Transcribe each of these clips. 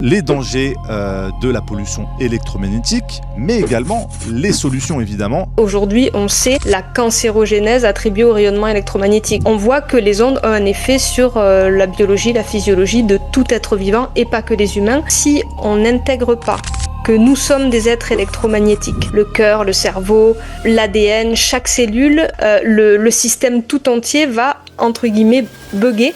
Les dangers de la pollution électromagnétique, mais également les solutions évidemment. Aujourd'hui, on sait la cancérogénèse attribuée au rayonnement électromagnétique. On voit que les ondes ont un effet sur la biologie, la physiologie de tout être vivant et pas que les humains. Si on n'intègre pas que nous sommes des êtres électromagnétiques, le cœur, le cerveau, l'ADN, chaque cellule, le système tout entier va, entre guillemets, bugger.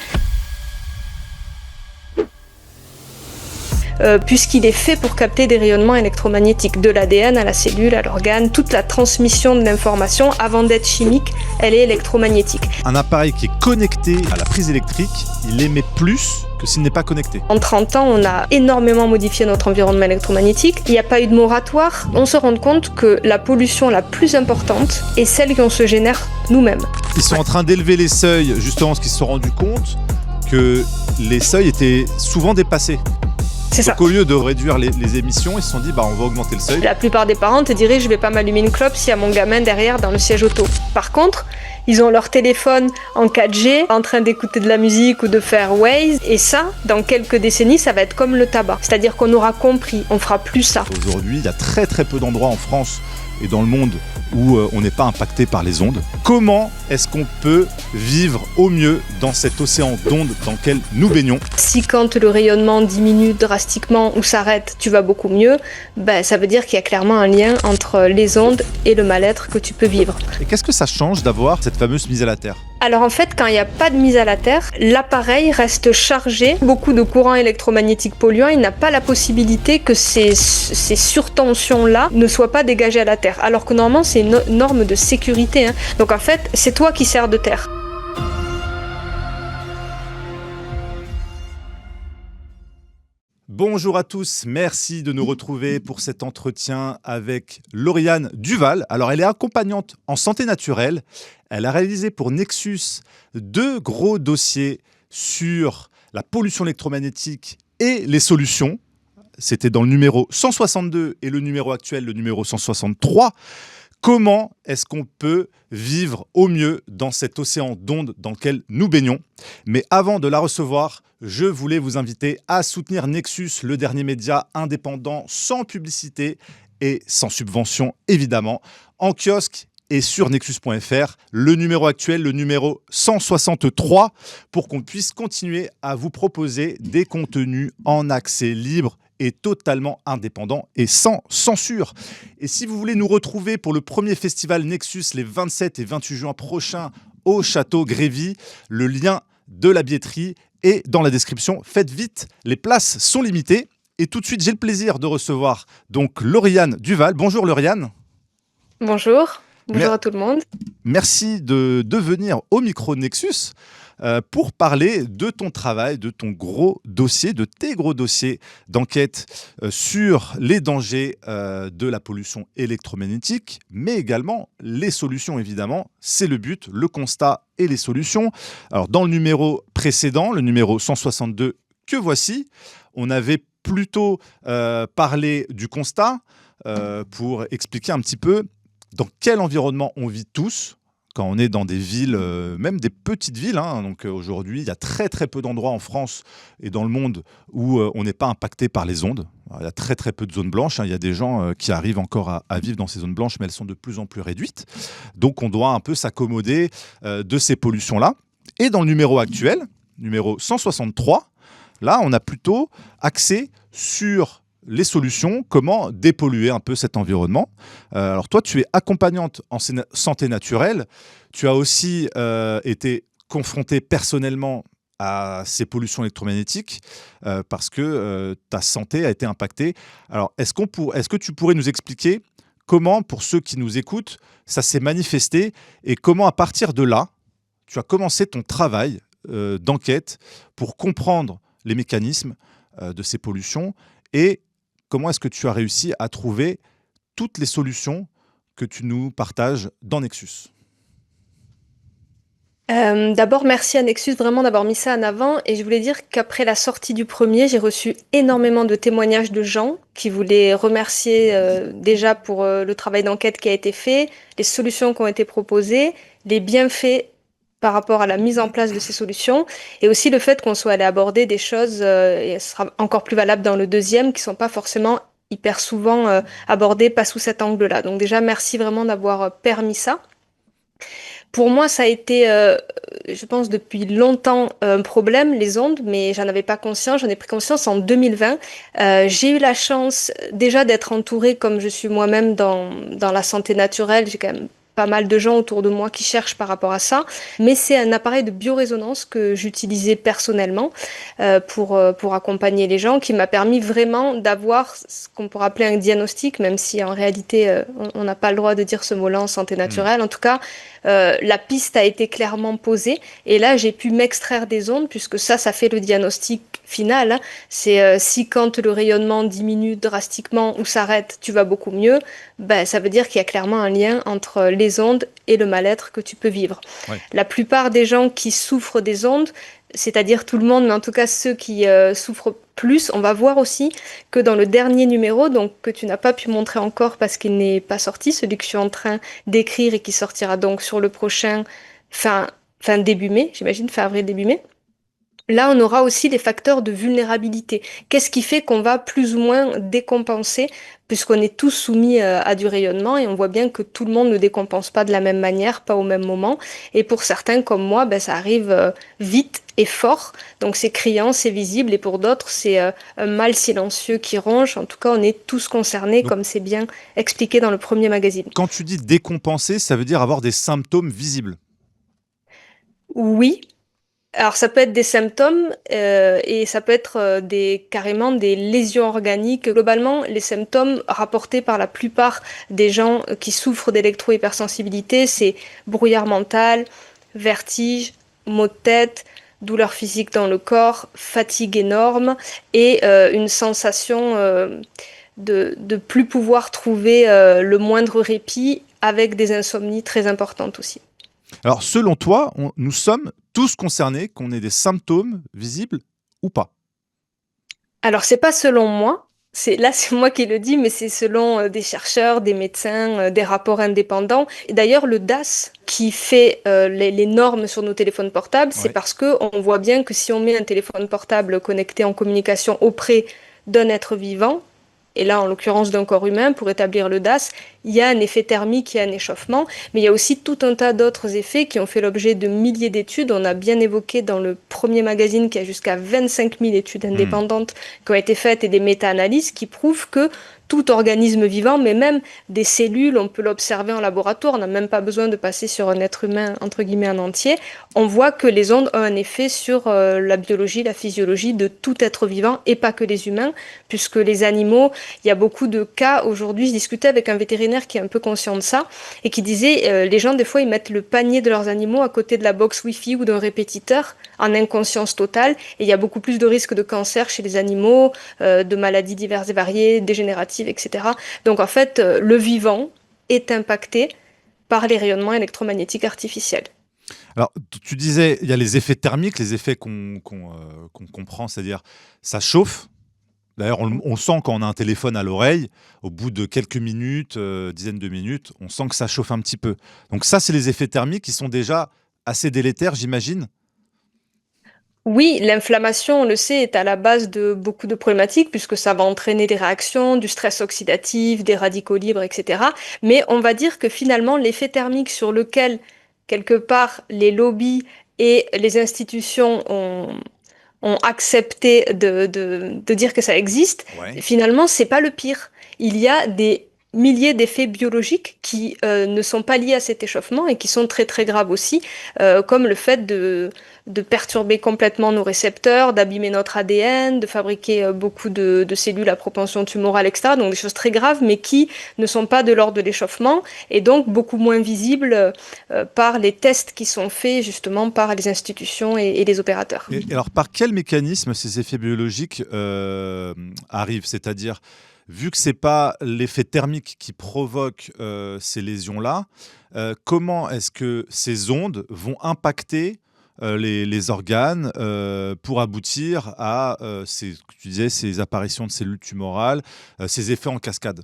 Puisqu'il est fait pour capter des rayonnements électromagnétiques, de l'ADN à la cellule, à l'organe, toute la transmission de l'information, avant d'être chimique, elle est électromagnétique. Un appareil qui est connecté à la prise électrique, il émet plus que s'il n'est pas connecté. En 30 ans, on a énormément modifié notre environnement électromagnétique. Il n'y a pas eu de moratoire. On se rend compte que la pollution la plus importante est celle qu'on se génère nous-mêmes. Ils sont en train d'élever les seuils, justement parce qu'ils se sont rendus compte que les seuils étaient souvent dépassés. Donc au lieu de réduire les émissions, ils se sont dit on va augmenter le seuil. La plupart des parents te diraient je vais pas m'allumer une clope s'il y a mon gamin derrière dans le siège auto. Par contre, ils ont leur téléphone en 4G en train d'écouter de la musique ou de faire Waze, et ça, dans quelques décennies, ça va être comme le tabac. C'est-à-dire qu'on aura compris, on fera plus ça. Aujourd'hui, il y a très très peu d'endroits en France et dans le monde où on n'est pas impacté par les ondes. Comment est-ce qu'on peut vivre au mieux dans cet océan d'ondes dans lequel nous baignons? Si quand le rayonnement diminue drastiquement ou s'arrête, tu vas beaucoup mieux, ça veut dire qu'il y a clairement un lien entre les ondes et le mal-être que tu peux vivre. Et qu'est-ce que ça change d'avoir cette fameuse mise à la terre? Alors en fait, quand il n'y a pas de mise à la terre, l'appareil reste chargé. Beaucoup de courants électromagnétiques polluants, il n'a pas la possibilité que ces surtensions-là ne soient pas dégagées à la terre. Alors que normalement, c'est une norme de sécurité. Donc en fait, c'est toi qui sers de terre. Bonjour à tous, merci de nous retrouver pour cet entretien avec Lauriane Duval. Alors elle est accompagnante en santé naturelle, elle a réalisé pour Nexus 2 gros dossiers sur la pollution électromagnétique et les solutions. C'était dans le numéro 162 et le numéro actuel, le numéro 163. Comment est-ce qu'on peut vivre au mieux dans cet océan d'ondes dans lequel nous baignons? Mais avant de la recevoir, je voulais vous inviter à soutenir Nexus, le dernier média indépendant, sans publicité et sans subvention, évidemment, en kiosque et sur nexus.fr, le numéro actuel, le numéro 163, pour qu'on puisse continuer à vous proposer des contenus en accès libre et totalement indépendant et sans censure. Et si vous voulez nous retrouver pour le premier festival Nexus les 27 et 28 juin prochains au Château Grévy, le lien de la billetterie est dans la description. Faites vite, les places sont limitées. Et tout de suite, j'ai le plaisir de recevoir donc Lauriane Duval. Bonjour Lauriane. Bonjour. Bonjour à tout le monde. Merci de venir au micro de Nexus pour parler de ton travail, de ton gros dossier, de tes gros dossiers d'enquête sur les dangers de la pollution électromagnétique, mais également les solutions, évidemment. C'est le but, le constat et les solutions. Alors, dans le numéro précédent, le numéro 162 que voici, on avait plutôt parlé du constat pour expliquer un petit peu dans quel environnement on vit tous quand on est dans des villes, même des petites villes. Donc aujourd'hui, il y a très très peu d'endroits en France et dans le monde où on n'est pas impacté par les ondes. Alors, il y a très très peu de zones blanches. Il y a des gens qui arrivent encore à vivre dans ces zones blanches, mais elles sont de plus en plus réduites. Donc on doit un peu s'accommoder de ces pollutions-là. Et dans le numéro actuel, numéro 163, là, on a plutôt axé sur les solutions, comment dépolluer un peu cet environnement. Alors toi, tu es accompagnante en santé naturelle. Tu as aussi été confrontée personnellement à ces pollutions électromagnétiques parce que ta santé a été impactée. Alors, est-ce que tu pourrais nous expliquer comment, pour ceux qui nous écoutent, ça s'est manifesté et comment, à partir de là, tu as commencé ton travail d'enquête pour comprendre les mécanismes de ces pollutions et comment est-ce que tu as réussi à trouver toutes les solutions que tu nous partages dans Nexus? D'abord, merci à Nexus vraiment d'avoir mis ça en avant. Et je voulais dire qu'après la sortie du premier, j'ai reçu énormément de témoignages de gens qui voulaient remercier déjà pour le travail d'enquête qui a été fait, les solutions qui ont été proposées, les bienfaits par rapport à la mise en place de ces solutions, et aussi le fait qu'on soit allé aborder des choses, et ce sera encore plus valable dans le deuxième, qui sont pas forcément hyper souvent abordées, pas sous cet angle-là. Donc déjà, merci vraiment d'avoir permis ça. Pour moi, ça a été, je pense, depuis longtemps un problème, les ondes, mais j'en avais pas conscience. J'en ai pris conscience en 2020. J'ai eu la chance déjà d'être entourée, comme je suis moi-même dans la santé naturelle. J'ai quand même pas mal de gens autour de moi qui cherchent par rapport à ça. Mais c'est un appareil de biorésonance que j'utilisais personnellement pour accompagner les gens, qui m'a permis vraiment d'avoir ce qu'on pourrait appeler un diagnostic, même si en réalité, on n'a pas le droit de dire ce mot-là en santé Hmm. naturelle. En tout cas, la piste a été clairement posée et là j'ai pu m'extraire des ondes puisque ça fait le diagnostic final, hein. C'est si quand le rayonnement diminue drastiquement ou s'arrête, tu vas beaucoup mieux, ben, ça veut dire qu'il y a clairement un lien entre les ondes et le mal-être que tu peux vivre. Ouais. La plupart des gens qui souffrent des ondes, c'est-à-dire tout le monde, mais en tout cas ceux qui souffrent plus, on va voir aussi que dans le dernier numéro, donc que tu n'as pas pu montrer encore parce qu'il n'est pas sorti, celui que je suis en train d'écrire et qui sortira donc sur le prochain fin, fin début mai, j'imagine, fin avril, début mai. Là, on aura aussi les facteurs de vulnérabilité. Qu'est-ce qui fait qu'on va plus ou moins décompenser, puisqu'on est tous soumis à du rayonnement et on voit bien que tout le monde ne décompense pas de la même manière, pas au même moment. Et pour certains comme moi, ben, ça arrive vite et fort, donc c'est criant, c'est visible, et pour d'autres, c'est un mal silencieux qui ronge. En tout cas, on est tous concernés, Donc, comme c'est bien expliqué dans le premier magazine. quand tu dis décompenser, ça veut dire avoir des symptômes visibles. Oui. Alors ça peut être des symptômes et ça peut être carrément des lésions organiques. Globalement, les symptômes rapportés par la plupart des gens qui souffrent d'électro-hypersensibilité, c'est brouillard mental, vertige, maux de tête, douleur physique dans le corps, fatigue énorme et une sensation de plus pouvoir trouver le moindre répit avec des insomnies très importantes aussi. Alors, selon toi, nous sommes tous concernés, qu'on ait des symptômes visibles ou pas. Alors, c'est pas selon moi, c'est moi qui le dis, mais c'est selon des chercheurs, des médecins, des rapports indépendants. Et d'ailleurs, le DAS qui fait les normes sur nos téléphones portables, c'est Ouais. parce que on voit bien que si on met un téléphone portable connecté en communication auprès d'un être vivant, et là en l'occurrence d'un corps humain, pour établir le DAS, il y a un effet thermique et un échauffement, mais il y a aussi tout un tas d'autres effets qui ont fait l'objet de milliers d'études. On a bien évoqué dans le premier magazine qu'il y a jusqu'à 25 000 études Hmm. indépendantes qui ont été faites et des méta-analyses qui prouvent que tout organisme vivant, mais même des cellules, on peut l'observer en laboratoire, on n'a même pas besoin de passer sur un être humain, entre guillemets, en entier. On voit que les ondes ont un effet sur la biologie, la physiologie de tout être vivant et pas que les humains, puisque les animaux, il y a beaucoup de cas aujourd'hui. Je discutais avec un vétérinaire qui est un peu conscient de ça et qui disait les gens, des fois, ils mettent le panier de leurs animaux à côté de la box Wi-Fi ou d'un répétiteur en inconscience totale et il y a beaucoup plus de risques de cancer chez les animaux, de maladies diverses et variées, dégénératives, etc. Donc en fait, le vivant est impacté par les rayonnements électromagnétiques artificiels. Alors, tu disais, il y a les effets thermiques, les effets qu'on comprend, c'est-à-dire ça chauffe. D'ailleurs, on le sent quand on a un téléphone à l'oreille, au bout de quelques minutes, dizaines de minutes, on sent que ça chauffe un petit peu. Donc ça, c'est les effets thermiques qui sont déjà assez délétères, j'imagine. Oui, l'inflammation, on le sait, est à la base de beaucoup de problématiques puisque ça va entraîner des réactions, du stress oxydatif, des radicaux libres, etc. Mais on va dire que finalement, l'effet thermique sur lequel, quelque part, les lobbies et les institutions ont accepté de dire que ça existe, Ouais. finalement, c'est pas le pire. Il y a des milliers d'effets biologiques qui ne sont pas liés à cet échauffement et qui sont très très graves aussi, comme le fait de perturber complètement nos récepteurs, d'abîmer notre ADN, de fabriquer beaucoup de cellules à propension tumorale, etc. Donc des choses très graves, mais qui ne sont pas de l'ordre de l'échauffement et donc beaucoup moins visibles par les tests qui sont faits justement par les institutions et les opérateurs. Et alors, par quel mécanisme ces effets biologiques arrivent? C'est-à-dire, vu que c'est pas l'effet thermique qui provoque ces lésions-là, comment est-ce que ces ondes vont impacter les organes pour aboutir à tu disais, ces apparitions de cellules tumorales, ces effets en cascade?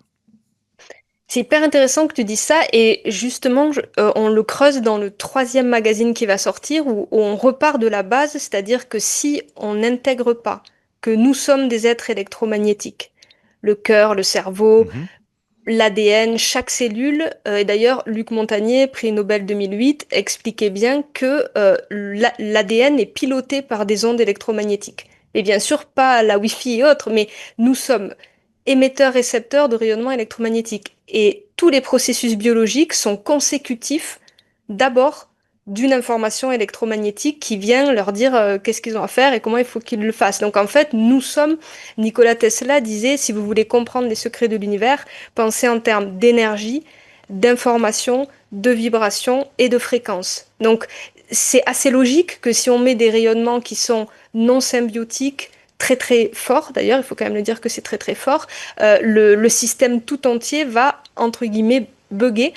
C'est hyper intéressant que tu dises ça et justement, on le creuse dans le troisième magazine qui va sortir où on repart de la base, c'est-à-dire que si on n'intègre pas que nous sommes des êtres électromagnétiques, le cœur, le cerveau, Mhm. l'ADN, chaque cellule, et d'ailleurs Luc Montagnier, prix Nobel 2008, expliquait bien que l'ADN est piloté par des ondes électromagnétiques. Et bien sûr pas la Wi-Fi et autres, mais nous sommes émetteurs-récepteurs de rayonnement électromagnétique. Et tous les processus biologiques sont consécutifs d'abord d'une information électromagnétique qui vient leur dire qu'est-ce qu'ils ont à faire et comment il faut qu'ils le fassent. Donc en fait, nous sommes, Nikola Tesla disait, si vous voulez comprendre les secrets de l'univers, pensez en termes d'énergie, d'information, de vibration et de fréquence. Donc c'est assez logique que si on met des rayonnements qui sont non symbiotiques, très très fort, d'ailleurs, il faut quand même le dire que c'est très très fort, le système tout entier va, entre guillemets, bugger,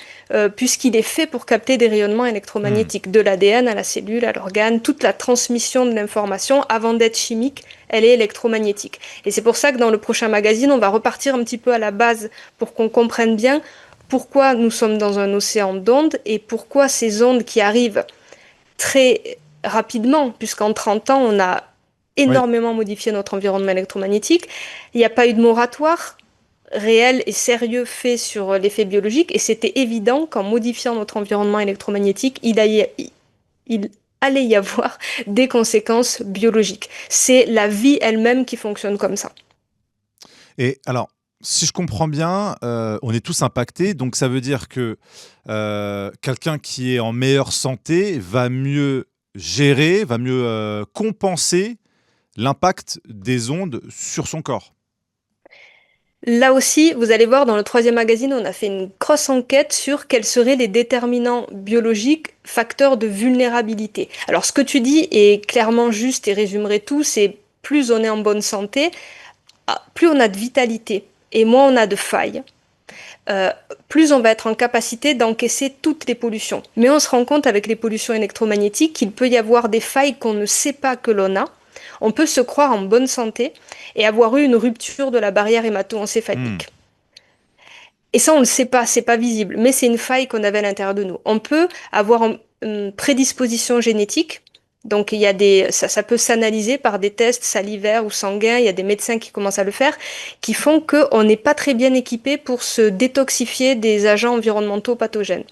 puisqu'il est fait pour capter des rayonnements Hmm. électromagnétiques, de l'ADN à la cellule, à l'organe, toute la transmission de l'information, avant d'être chimique, elle est électromagnétique. Et c'est pour ça que dans le prochain magazine, on va repartir un petit peu à la base pour qu'on comprenne bien pourquoi nous sommes dans un océan d'ondes et pourquoi ces ondes qui arrivent très rapidement, puisqu'en 30 ans, on a Oui. énormément modifié notre environnement électromagnétique. Il n'y a pas eu de moratoire réel et sérieux fait sur l'effet biologique, et c'était évident qu'en modifiant notre environnement électromagnétique, il allait y avoir des conséquences biologiques. C'est la vie elle-même qui fonctionne comme ça. Et alors, si je comprends bien, on est tous impactés, donc ça veut dire que quelqu'un qui est en meilleure santé va mieux gérer, va mieux compenser l'impact des ondes sur son corps. Là aussi, vous allez voir, dans le troisième magazine, on a fait une grosse enquête sur quels seraient les déterminants biologiques facteurs de vulnérabilité. Alors, ce que tu dis est clairement juste et résumerait tout, c'est plus on est en bonne santé, plus on a de vitalité et moins on a de failles. euh, plus on va être en capacité d'encaisser toutes les pollutions. Mais on se rend compte avec les pollutions électromagnétiques qu'il peut y avoir des failles qu'on ne sait pas que l'on a. On peut se croire en bonne santé et avoir eu une rupture de la barrière Hmm. hémato-encéphalique. Et ça, on ne le sait pas, c'est pas visible, mais c'est une faille qu'on avait à l'intérieur de nous. On peut avoir une prédisposition génétique. Donc, ça peut s'analyser par des tests salivaires ou sanguins. Il y a des médecins qui commencent à le faire, qui font qu'on n'est pas très bien équipé pour se détoxifier des agents environnementaux pathogènes.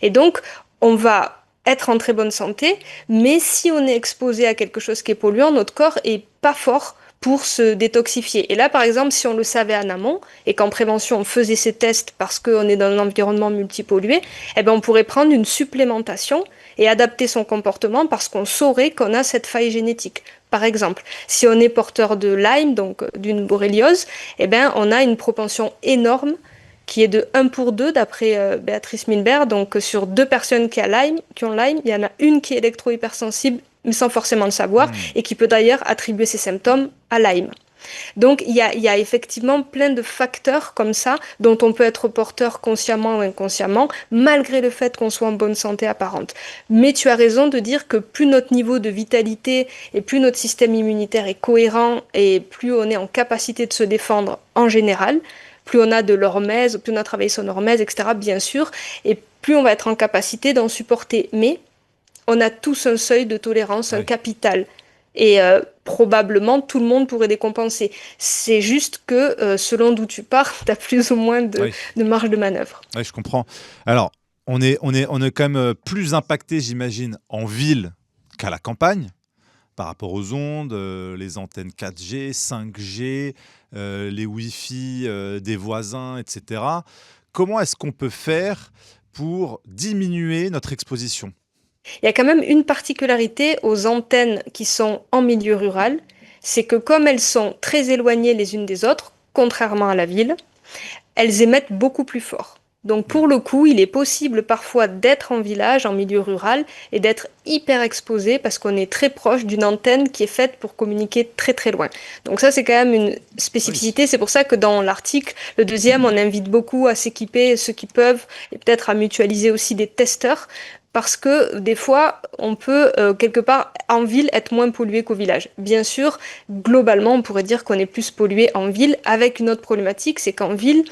Et donc, on va être en très bonne santé, mais si on est exposé à quelque chose qui est polluant, notre corps est pas fort pour se détoxifier. Et là, par exemple, si on le savait en amont et qu'en prévention on faisait ces tests parce qu'on est dans un environnement multipollué, eh ben on pourrait prendre une supplémentation et adapter son comportement parce qu'on saurait qu'on a cette faille génétique. Par exemple, si on est porteur de Lyme, donc d'une borréliose, eh ben on a une propension énorme qui est de 1 pour 2 d'après Béatrice Milbert. Donc sur 2 personnes qui ont Lyme, il y en a une qui est électro-hypersensible mais sans forcément le savoir, Hmm. et qui peut d'ailleurs attribuer ses symptômes à Lyme. Donc il y a effectivement plein de facteurs comme ça dont on peut être porteur consciemment ou inconsciemment, malgré le fait qu'on soit en bonne santé apparente. Mais tu as raison de dire que plus notre niveau de vitalité et plus notre système immunitaire est cohérent et plus on est en capacité de se défendre en général, plus on a de l'hormèse, plus on a travaillé son hormèse, etc., bien sûr, et plus on va être en capacité d'en supporter. Mais on a tous un seuil de tolérance, un Ouais. capital. Et probablement, tout le monde pourrait décompenser. C'est juste que selon d'où tu pars, tu as plus ou moins Oui. de marge de manœuvre. Ouais, je comprends. Alors, on est quand même plus impacté, j'imagine, en ville qu'à la campagne, par rapport aux ondes, les antennes 4G, 5G, les Wi-Fi des voisins, etc. Comment est-ce qu'on peut faire pour diminuer notre exposition? Il y a quand même une particularité aux antennes qui sont en milieu rural, c'est que comme elles sont très éloignées les unes des autres, contrairement à la ville, elles émettent beaucoup plus fort. Donc Hmm. pour le coup, il est possible parfois d'être en village, en milieu rural, et d'être hyper exposé parce qu'on est très proche d'une antenne qui est faite pour communiquer très très loin. Donc ça, c'est quand même une Oui. spécificité. C'est pour ça que dans l'article, le deuxième, on invite beaucoup à s'équiper, ceux qui peuvent, et peut-être à mutualiser aussi des testeurs parce que des fois, on peut quelque part en ville être moins pollué qu'au village. Bien sûr, globalement, on pourrait dire qu'on est plus pollué en ville, avec une autre problématique, c'est qu'en ville,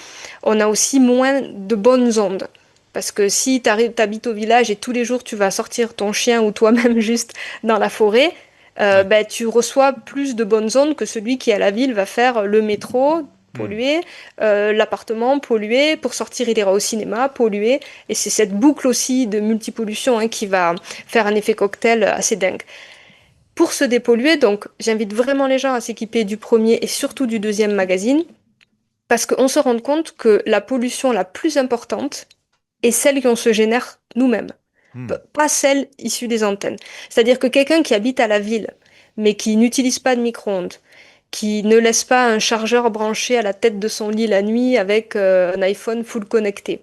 on a aussi moins de bonnes ondes. Parce que si tu habites au village et tous les jours tu vas sortir ton chien ou toi-même juste dans la forêt, Ouais. ben, tu reçois plus de bonnes ondes que celui qui à la ville va faire le métro Hmm. pollué, l'appartement pollué, pour sortir il ira au cinéma pollué, et c'est cette boucle aussi de multipollution qui va faire un effet cocktail assez dingue. Pour se dépolluer, donc j'invite vraiment les gens à s'équiper du premier et surtout du deuxième magazine, parce qu'on se rend compte que la pollution la plus importante est celle qu'on se génère nous-mêmes, Hmm. pas celle issue des antennes. C'est-à-dire que quelqu'un qui habite à la ville, mais qui n'utilise pas de micro-ondes, qui ne laisse pas un chargeur branché à la tête de son lit la nuit avec un iPhone full connecté,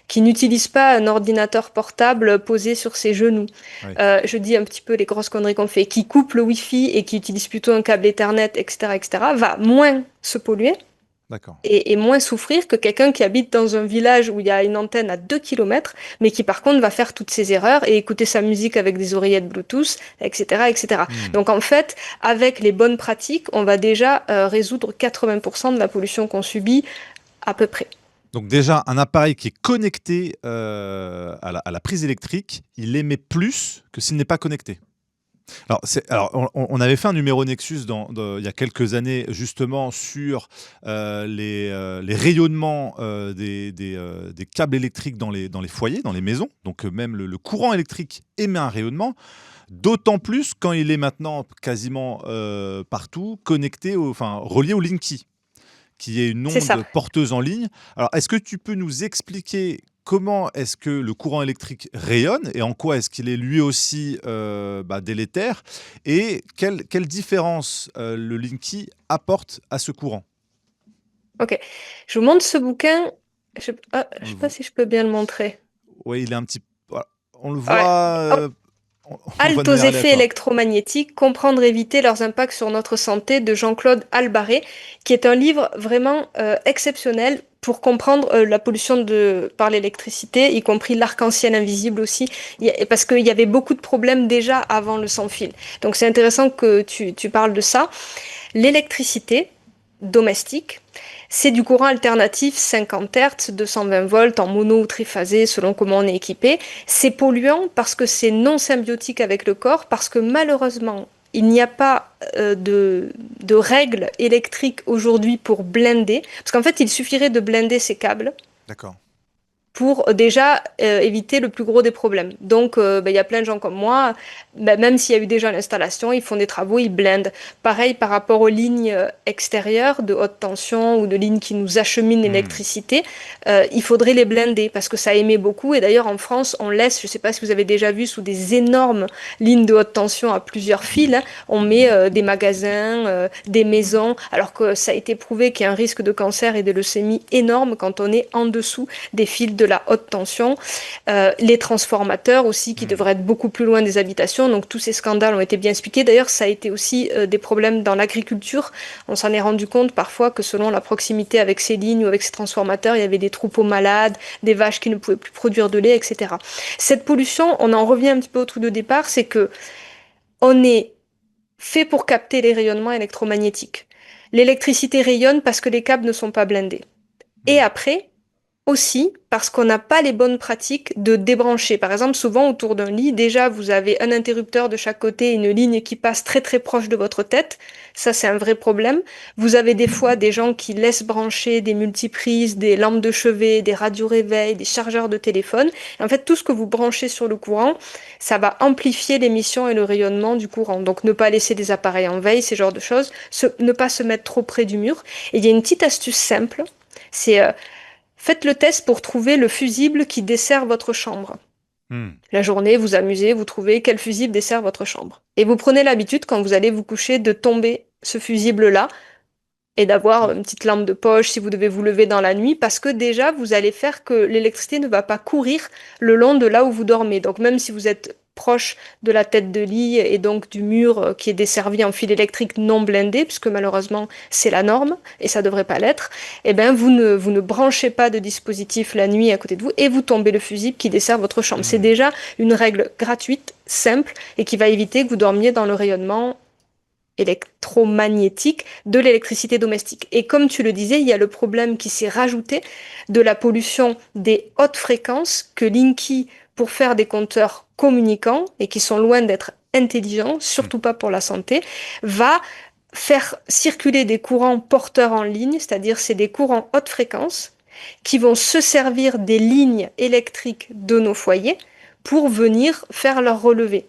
qui n'utilise pas un ordinateur portable posé sur ses genoux. Oui. Je dis un petit peu les grosses conneries qu'on fait, qui coupe le Wi-Fi et qui utilise plutôt un câble Ethernet, etc., etc., va moins se polluer D'accord. et moins souffrir que quelqu'un qui habite dans un village où il y a une antenne à 2 kilomètres, mais qui par contre va faire toutes ses erreurs et écouter sa musique avec des oreillettes Bluetooth, etc., etc. Hmm. Donc en fait, avec les bonnes pratiques, on va déjà résoudre 80% de la pollution qu'on subit à peu près. Donc déjà, un appareil qui est connecté à la prise électrique, il émet plus que s'il n'est pas connecté. Alors on avait fait un numéro Nexus il y a quelques années justement sur les rayonnements des câbles électriques dans les foyers, dans les maisons. Donc même le courant électrique émet un rayonnement, d'autant plus quand il est maintenant quasiment partout connecté, enfin relié au Linky, qui est une C'est ça. onde porteuse en ligne. Alors, est-ce que tu peux nous expliquer comment est-ce que le courant électrique rayonne et en quoi est-ce qu'il est lui aussi délétère, et quelle différence le Linky apporte à ce courant? Ok. Je vous montre ce bouquin. On Je le sais pas voit. si je peux bien le montrer. Oui, il est un petit... voilà. On le Ouais. voit, on le voit Halte de aux manière effets aléatoire. électromagnétiques, comprendre et éviter leurs impacts sur notre santé de Jean-Claude Albaré, qui est un livre vraiment exceptionnel pour comprendre la pollution par l'électricité, y compris l'arc-en-ciel invisible aussi, parce qu'il y avait beaucoup de problèmes déjà avant le sans-fil. Donc c'est intéressant que tu parles de ça. L'électricité domestique, c'est du courant alternatif 50 Hz, 220 volts en mono ou triphasé selon comment on est équipé. C'est polluant parce que c'est non symbiotique avec le corps, parce que malheureusement, il n'y a pas de règles électriques aujourd'hui pour blinder. Parce qu'en fait, il suffirait de blinder ces câbles D'accord. pour déjà éviter le plus gros des problèmes. Donc, il y a plein de gens comme moi, même s'il y a eu déjà l'installation, ils font des travaux, ils blindent. Pareil par rapport aux lignes extérieures de haute tension ou de lignes qui nous acheminent Hmm. l'électricité, il faudrait les blinder parce que ça émet beaucoup. Et d'ailleurs, en France, on laisse, je ne sais pas si vous avez déjà vu, sous des énormes lignes de haute tension à plusieurs fils, on met des magasins, des maisons, alors que ça a été prouvé qu'il y a un risque de cancer et de leucémie énorme quand on est en dessous des fils de la haute tension, les transformateurs aussi qui Hmm. devraient être beaucoup plus loin des habitations. Donc tous ces scandales ont été bien expliqués. D'ailleurs, ça a été aussi des problèmes dans l'agriculture. On s'en est rendu compte parfois que selon la proximité avec ces lignes ou avec ces transformateurs, il y avait des troupeaux malades, des vaches qui ne pouvaient plus produire de lait, etc. Cette pollution, on en revient un petit peu au truc de départ, c'est que on est fait pour capter les rayonnements électromagnétiques. L'électricité rayonne parce que les câbles ne sont pas blindés. Et Hmm. après, aussi parce qu'on n'a pas les bonnes pratiques de débrancher. Par exemple, souvent autour d'un lit, déjà vous avez un interrupteur de chaque côté, une ligne qui passe très très proche de votre tête. Ça, c'est un vrai problème. Vous avez des fois des gens qui laissent brancher des multiprises, des lampes de chevet, des radios réveil, des chargeurs de téléphone. En fait, tout ce que vous branchez sur le courant, ça va amplifier l'émission et le rayonnement du courant. Donc, ne pas laisser des appareils en veille, ces genres de choses. Ne pas se mettre trop près du mur. Et il y a une petite astuce simple. C'est faites le test pour trouver le fusible qui dessert votre chambre. Hmm. La journée, vous amusez, vous trouvez quel fusible dessert votre chambre. Et vous prenez l'habitude, quand vous allez vous coucher, de tomber ce fusible-là et d'avoir Ah. une petite lampe de poche si vous devez vous lever dans la nuit, parce que déjà, vous allez faire que l'électricité ne va pas courir le long de là où vous dormez. Donc même si vous êtes proche de la tête de lit et donc du mur qui est desservi en fil électrique non blindé, puisque malheureusement c'est la norme et ça devrait pas l'être, eh ben vous ne branchez pas de dispositif la nuit à côté de vous et vous tombez le fusible qui dessert votre chambre. C'est déjà une règle gratuite, simple et qui va éviter que vous dormiez dans le rayonnement électromagnétique de l'électricité domestique. Et comme tu le disais, il y a le problème qui s'est rajouté de la pollution des hautes fréquences que Linky, pour faire des compteurs communicants et qui sont loin d'être intelligents, surtout pas pour la santé, va faire circuler des courants porteurs en ligne, c'est-à-dire c'est des courants haute fréquence qui vont se servir des lignes électriques de nos foyers pour venir faire leur relevé.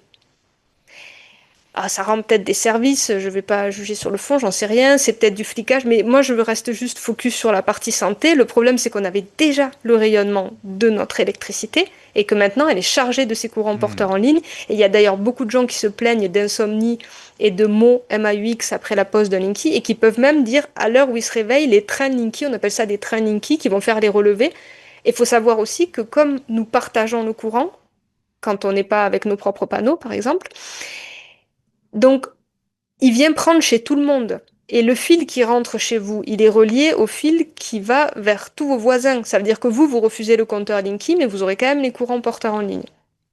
Ah, ça rend peut-être des services, je ne vais pas juger sur le fond, j'en sais rien, c'est peut-être du flicage, mais moi je reste juste focus sur la partie santé. Le problème c'est qu'on avait déjà le rayonnement de notre électricité et que maintenant elle est chargée de ces courants porteurs en ligne. Et il y a d'ailleurs beaucoup de gens qui se plaignent d'insomnie et de maux MAUX après la pause de Linky et qui peuvent même dire à l'heure où ils se réveillent, les trains Linky, on appelle ça des trains Linky qui vont faire les relevés. Et il faut savoir aussi que comme nous partageons le courant, quand on n'est pas avec nos propres panneaux par exemple, donc, il vient prendre chez tout le monde. Et le fil qui rentre chez vous, il est relié au fil qui va vers tous vos voisins. Ça veut dire que vous refusez le compteur Linky, mais vous aurez quand même les courants porteurs en ligne.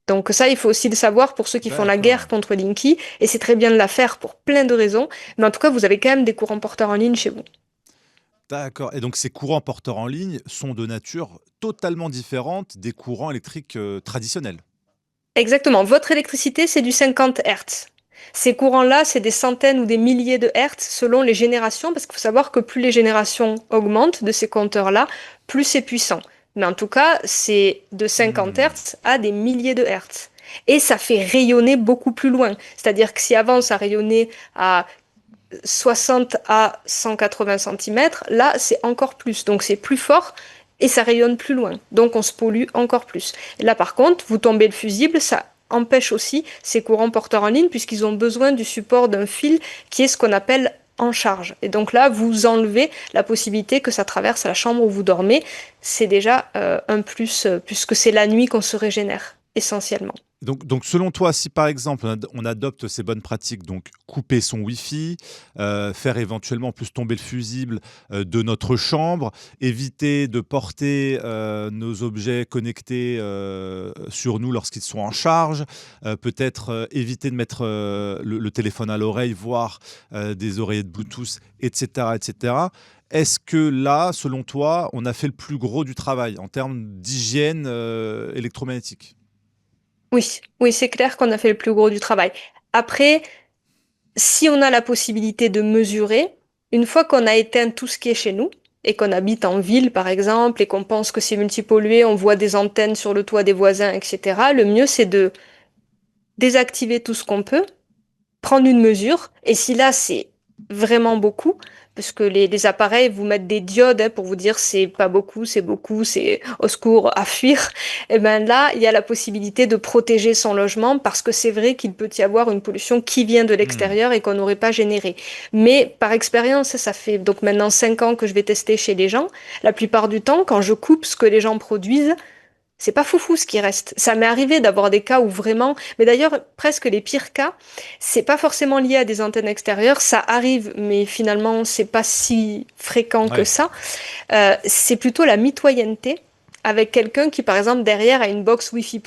Donc ça, il faut aussi le savoir pour ceux qui font la guerre contre Linky. Et c'est très bien de la faire pour plein de raisons. Mais en tout cas, vous avez quand même des courants porteurs en ligne chez vous. D'accord. Et donc ces courants porteurs en ligne sont de nature totalement différente des courants électriques traditionnels. Exactement. Votre électricité, c'est du 50 Hertz. Ces courants-là, c'est des centaines ou des milliers de hertz selon les générations, parce qu'il faut savoir que plus les générations augmentent de ces compteurs-là, plus c'est puissant. Mais en tout cas, c'est de 50 hertz à des milliers de hertz. Et ça fait rayonner beaucoup plus loin. C'est-à-dire que si avant ça rayonnait à 60 à 180 cm, là c'est encore plus. Donc c'est plus fort et ça rayonne plus loin. Donc on se pollue encore plus. Et là par contre, vous tombez le fusible, ça empêche aussi ces courants porteurs en ligne puisqu'ils ont besoin du support d'un fil qui est ce qu'on appelle en charge. Et donc là, vous enlevez la possibilité que ça traverse la chambre où vous dormez. C'est déjà un plus, puisque c'est la nuit qu'on se régénère essentiellement. Donc, selon toi, si par exemple on adopte ces bonnes pratiques, donc couper son Wi-Fi, faire éventuellement plus tomber le fusible de notre chambre, éviter de porter nos objets connectés sur nous lorsqu'ils sont en charge, peut-être éviter de mettre le téléphone à l'oreille, voire des oreillettes Bluetooth, etc., etc. Est-ce que là, selon toi, on a fait le plus gros du travail en termes d'hygiène électromagnétique ? Oui, c'est clair qu'on a fait le plus gros du travail. Après, si on a la possibilité de mesurer, une fois qu'on a éteint tout ce qui est chez nous, et qu'on habite en ville par exemple, et qu'on pense que c'est multipollué, on voit des antennes sur le toit des voisins, etc., le mieux c'est de désactiver tout ce qu'on peut, prendre une mesure, et si là c'est vraiment beaucoup, parce que les appareils vous mettent des diodes pour vous dire c'est pas beaucoup, c'est au secours, à fuir, et ben là il y a la possibilité de protéger son logement parce que c'est vrai qu'il peut y avoir une pollution qui vient de l'extérieur et qu'on n'aurait pas générée. Mais par expérience, ça fait donc maintenant 5 ans que je vais tester chez les gens. La plupart du temps, quand je coupe ce que les gens produisent, c'est pas foufou ce qui reste. Ça m'est arrivé d'avoir des cas où vraiment, mais d'ailleurs presque les pires cas, c'est pas forcément lié à des antennes extérieures, ça arrive, mais finalement c'est pas si fréquent que ça. C'est plutôt la mitoyenneté avec quelqu'un qui par exemple derrière a une box Wi-Fi+,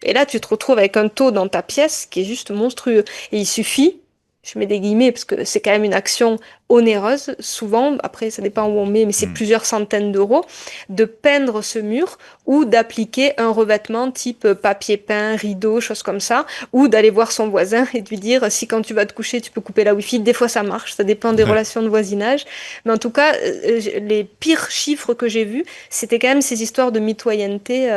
et là tu te retrouves avec un taux dans ta pièce qui est juste monstrueux. Et il suffit, je mets des guillemets parce que c'est quand même une action onéreuse, souvent, après ça dépend où on met, mais c'est plusieurs centaines d'euros, de peindre ce mur ou d'appliquer un revêtement type papier peint, rideau, choses comme ça, ou d'aller voir son voisin et de lui dire si quand tu vas te coucher tu peux couper la Wi-Fi. Des fois ça marche, ça dépend des relations de voisinage, mais en tout cas les pires chiffres que j'ai vus, c'était quand même ces histoires de mitoyenneté.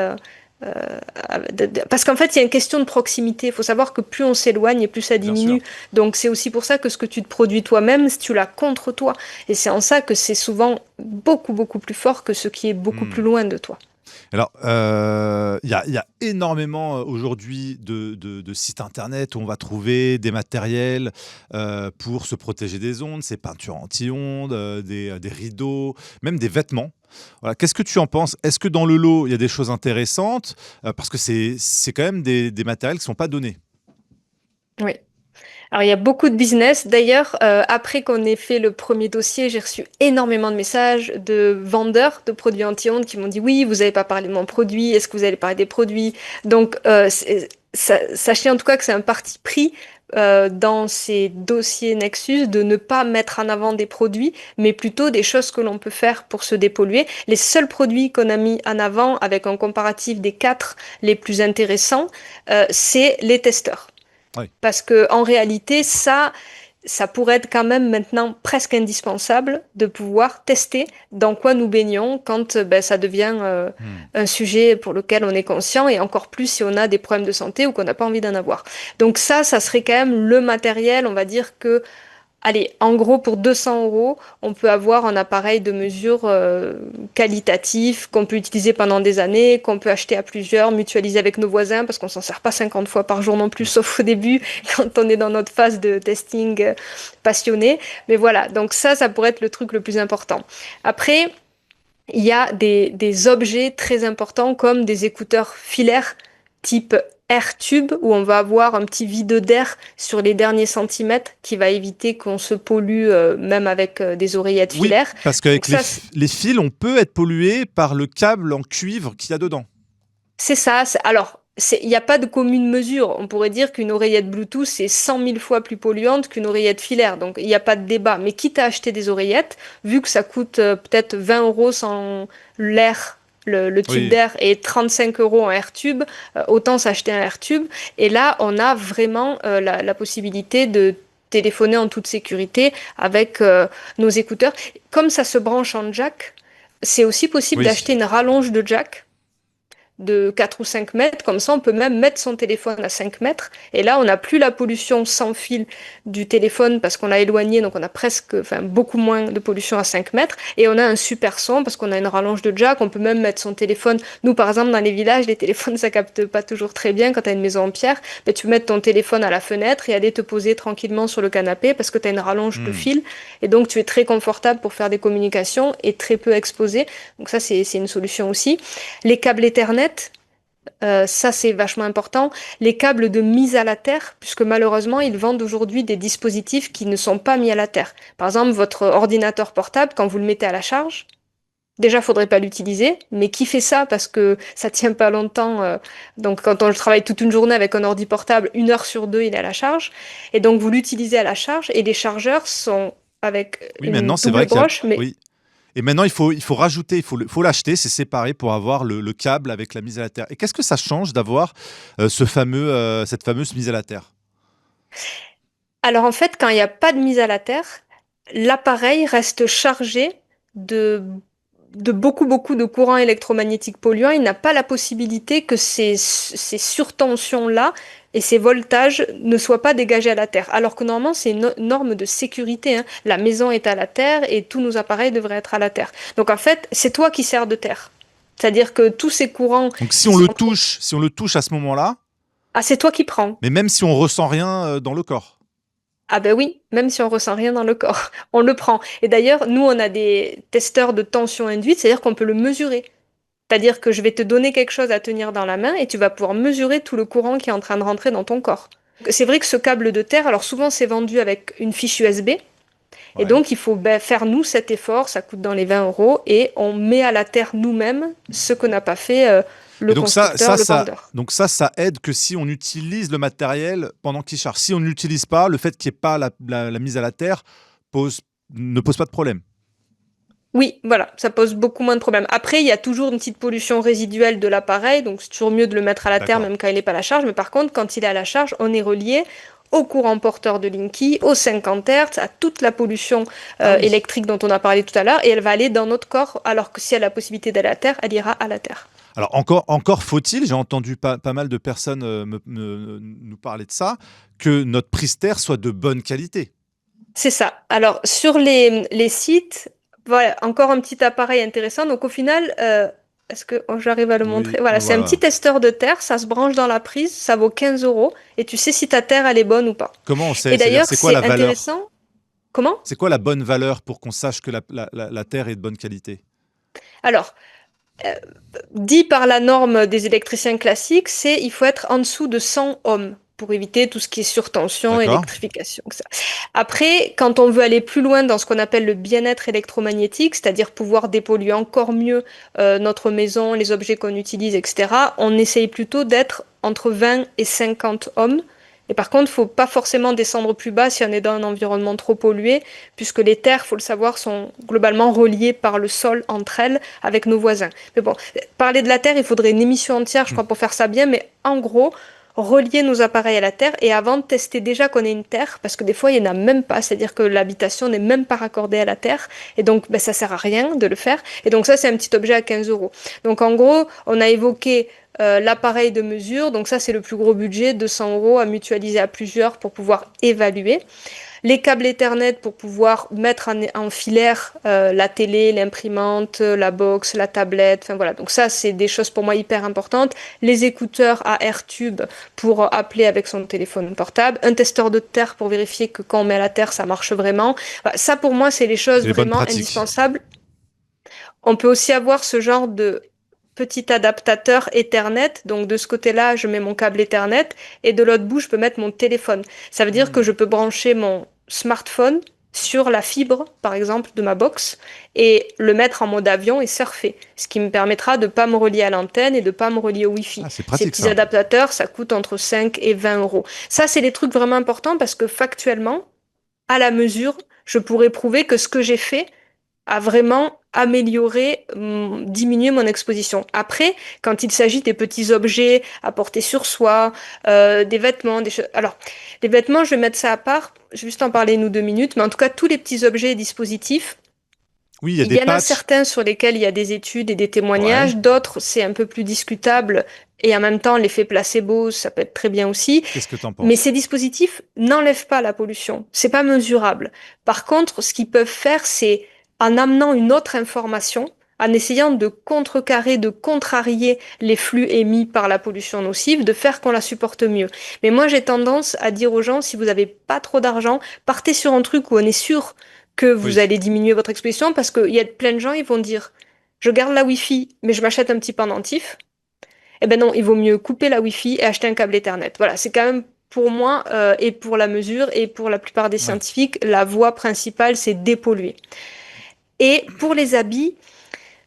Parce qu'en fait, il y a une question de proximité. Il faut savoir que plus on s'éloigne et plus ça diminue. Donc, c'est aussi pour ça que ce que tu te produis toi-même, tu l'as contre toi. Et c'est en ça que c'est souvent beaucoup, beaucoup plus fort que ce qui est beaucoup plus loin de toi. Alors, il y a énormément aujourd'hui de sites internet où on va trouver des matériels pour se protéger des ondes, ces peintures anti-ondes, des rideaux, même des vêtements. Voilà. Qu'est-ce que tu en penses? Est-ce que dans le lot, il y a des choses intéressantes? Parce que c'est quand même des matériels qui ne sont pas donnés. Oui. Alors, il y a beaucoup de business. D'ailleurs, après qu'on ait fait le premier dossier, j'ai reçu énormément de messages de vendeurs de produits anti-ondes qui m'ont dit oui, vous n'avez pas parlé de mon produit, est-ce que vous allez parler des produits? Donc, sachez en tout cas que c'est un parti pris dans ces dossiers Nexus de ne pas mettre en avant des produits, mais plutôt des choses que l'on peut faire pour se dépolluer. Les seuls produits qu'on a mis en avant avec un comparatif des 4 les plus intéressants, c'est les testeurs. Oui. Parce que en réalité, ça pourrait être quand même maintenant presque indispensable de pouvoir tester dans quoi nous baignons quand ça devient Hmm. un sujet pour lequel on est conscient et encore plus si on a des problèmes de santé ou qu'on n'a pas envie d'en avoir. Donc ça serait quand même le matériel, on va dire que allez, en gros, pour 200 euros, on peut avoir un appareil de mesure qualitatif qu'on peut utiliser pendant des années, qu'on peut acheter à plusieurs, mutualiser avec nos voisins, parce qu'on s'en sert pas 50 fois par jour non plus, sauf au début, quand on est dans notre phase de testing passionné. Mais voilà, donc ça pourrait être le truc le plus important. Après, il y a des objets très importants comme des écouteurs filaires type AirTube où on va avoir un petit vide d'air sur les derniers centimètres qui va éviter qu'on se pollue même avec des oreillettes Oui, filaires. parce qu'avec Donc ça, les fils, on peut être pollué par le câble en cuivre qu'il y a dedans. c'est ça. Alors, il n'y a pas de commune mesure. On pourrait dire qu'une oreillette Bluetooth est 100 000 fois plus polluante qu'une oreillette filaire. Donc, il n'y a pas de débat. Mais quitte à acheter des oreillettes, vu que ça coûte peut-être 20 euros sans l'air, le tube Oui. d'air, et 35 euros en AirTube, autant s'acheter un AirTube. Et là, on a vraiment la possibilité de téléphoner en toute sécurité avec nos écouteurs. Comme ça se branche en jack, c'est aussi possible Oui. d'acheter une rallonge de jack de 4 ou 5 mètres. Comme ça, on peut même mettre son téléphone à 5 mètres. Et là, on n'a plus la pollution sans fil du téléphone parce qu'on l'a éloigné. Donc, on a beaucoup moins de pollution à 5 mètres. Et on a un super son parce qu'on a une rallonge de jack. On peut même mettre son téléphone. Nous, par exemple, dans les villages, les téléphones, ça capte pas toujours très bien. Quand tu as une maison en pierre, ben, tu peux mettre ton téléphone à la fenêtre et aller te poser tranquillement sur le canapé parce que tu as une rallonge de Hmm. fil. Et donc, tu es très confortable pour faire des communications et très peu exposé. Donc, ça, c'est une solution aussi. Les câbles Ethernet, ça c'est vachement important. Les câbles de mise à la terre, puisque malheureusement ils vendent aujourd'hui des dispositifs qui ne sont pas mis à la terre. Par exemple, votre ordinateur portable, quand vous le mettez à la charge, déjà faudrait pas l'utiliser, mais qui fait ça parce que ça tient pas longtemps. Donc quand on travaille toute une journée avec un ordi portable, 1 heure sur 2 il est à la charge, et donc vous l'utilisez à la charge, et les chargeurs sont avec Oui, une maintenant, c'est double vrai qu'il y a. broche, mais Oui. Et maintenant, il faut rajouter, faut l'acheter, c'est séparé pour avoir le câble avec la mise à la terre. Et qu'est-ce que ça change d'avoir cette fameuse mise à la terre? alors en fait, quand il n'y a pas de mise à la terre, l'appareil reste chargé de, de beaucoup de courants électromagnétiques polluants. Il n'a pas la possibilité que ces surtensions-là et ces voltages ne soient pas dégagés à la terre. Alors que normalement, c'est une norme de sécurité, hein. La maison est à la terre et tous nos appareils devraient être à la terre. Donc en fait, c'est toi qui sers de terre. C'est-à-dire que tous ces courants Donc, si qui on sont... le touche, si on le touche à ce moment-là, Ah, c'est toi qui prends. mais même si on ressent rien dans le corps. Ah ben oui, même si on ressent rien dans le corps, on le prend. Et d'ailleurs, nous, on a des testeurs de tension induite, c'est-à-dire qu'on peut le mesurer. C'est-à-dire que je vais te donner quelque chose à tenir dans la main et tu vas pouvoir mesurer tout le courant qui est en train de rentrer dans ton corps. C'est vrai que ce câble de terre, alors souvent c'est vendu avec une fiche USB, et Ouais. donc il faut faire nous cet effort, ça coûte dans les 20 euros, et on met à la terre nous-mêmes ce que n'a pas fait Et le donc constructeur, le vendeur. ça aide que si on utilise le matériel pendant qu'il charge. Si on ne l'utilise pas, le fait qu'il n'y ait pas la mise à la terre ne pose pas de problème. Oui, voilà, ça pose beaucoup moins de problèmes. Après, il y a toujours une petite pollution résiduelle de l'appareil, donc c'est toujours mieux de le mettre à la terre, D'accord. même quand il n'est pas à la charge. Mais par contre, quand il est à la charge, on est relié au courant porteur de Linky, aux 50 Hz, à toute la pollution Ah oui. électrique dont on a parlé tout à l'heure, et elle va aller dans notre corps, alors que si elle a la possibilité d'aller à la terre, elle ira à la terre. Alors encore faut-il, j'ai entendu pas mal de personnes nous parler de ça, que notre prise terre soit de bonne qualité. C'est ça. Alors, sur les sites, voilà, encore un petit appareil intéressant. Donc, au final, Est-ce que j'arrive à le Oui, montrer? Voilà, c'est un voilà. petit testeur de terre, ça se branche dans la prise, ça vaut 15 euros et tu sais si ta terre elle est bonne ou pas. Comment on Et sait? C'est-à-dire, d'ailleurs, c'est quoi la c'est valeur? intéressant. Comment? C'est quoi la bonne valeur pour qu'on sache que la terre est de bonne qualité? Alors, euh, dit par la norme des électriciens classiques, c'est il faut être en dessous de 100 ohms pour éviter tout ce qui est surtension, D'accord? électrification, que ça. Après, quand on veut aller plus loin dans ce qu'on appelle le bien-être électromagnétique, c'est-à-dire pouvoir dépolluer encore mieux notre maison, les objets qu'on utilise, etc., on essaye plutôt d'être entre 20 et 50 ohms. Et par contre, il faut pas forcément descendre plus bas si on est dans un environnement trop pollué, puisque les terres, faut le savoir, sont globalement reliées par le sol entre elles avec nos voisins. Mais bon, parler de la Terre, il faudrait une émission entière, je crois, pour faire ça bien, mais en gros, relier nos appareils à la Terre et avant de tester déjà qu'on ait une Terre, parce que des fois, il n'y en a même pas, c'est-à-dire que l'habitation n'est même pas raccordée à la Terre, et donc ben, ça sert à rien de le faire. Et donc ça, c'est un petit objet à 15 euros. Donc en gros, on a évoqué l'appareil de mesure, donc ça, c'est le plus gros budget, 200 euros à mutualiser à plusieurs pour pouvoir évaluer. Les câbles Ethernet pour pouvoir mettre en filaire la télé, l'imprimante, la box, la tablette. Enfin voilà, donc ça c'est des choses pour moi hyper importantes. Les écouteurs à AirTube pour appeler avec son téléphone portable. Un testeur de terre pour vérifier que quand on met à la terre ça marche vraiment. Voilà, ça pour moi c'est les choses C'est les bonnes vraiment pratiques. indispensables. On peut aussi avoir ce genre de petit adaptateur Ethernet. Donc de ce côté-là, je mets mon câble Ethernet et de l'autre bout, je peux mettre mon téléphone. Ça veut dire que Hmm. je peux brancher mon smartphone sur la fibre, par exemple, de ma box et le mettre en mode avion et surfer. Ce qui me permettra de ne pas me relier à l'antenne et de ne pas me relier au Wi-Fi. Ah, c'est Ces pratique petits ça. adaptateurs, ça coûte entre 5 et 20 euros. Ça, c'est des trucs vraiment importants parce que factuellement, à la mesure, je pourrais prouver que ce que j'ai fait à vraiment améliorer, diminuer mon exposition. Après, quand il s'agit des petits objets à porter sur soi, des vêtements, des choses. Alors, les vêtements, je vais mettre ça à part. Je vais juste en parler une ou deux minutes. Mais en tout cas, tous les petits objets et dispositifs, Oui, il y a il des y en a patchs. certains sur lesquels il y a des études et des Ouais. témoignages. D'autres, c'est un peu plus discutable. Et en même temps, l'effet placebo, ça peut être très bien aussi. Qu'est-ce que t'en Mais penses? ces dispositifs n'enlèvent pas la pollution. C'est pas mesurable. Par contre, ce qu'ils peuvent faire, c'est en amenant une autre information, en essayant de contrecarrer, de contrarier les flux émis par la pollution nocive, de faire qu'on la supporte mieux. Mais moi, j'ai tendance à dire aux gens, si vous n'avez pas trop d'argent, partez sur un truc où on est sûr que vous Oui. allez diminuer votre exposition, parce qu'il y a plein de gens, ils vont dire, je garde la Wi-Fi, mais je m'achète un petit pendentif. Eh ben non, il vaut mieux couper la Wi-Fi et acheter un câble Ethernet. Voilà, c'est quand même pour moi et pour la mesure et pour la plupart des Ouais. scientifiques, la voie principale, c'est dépolluer. Et pour les habits,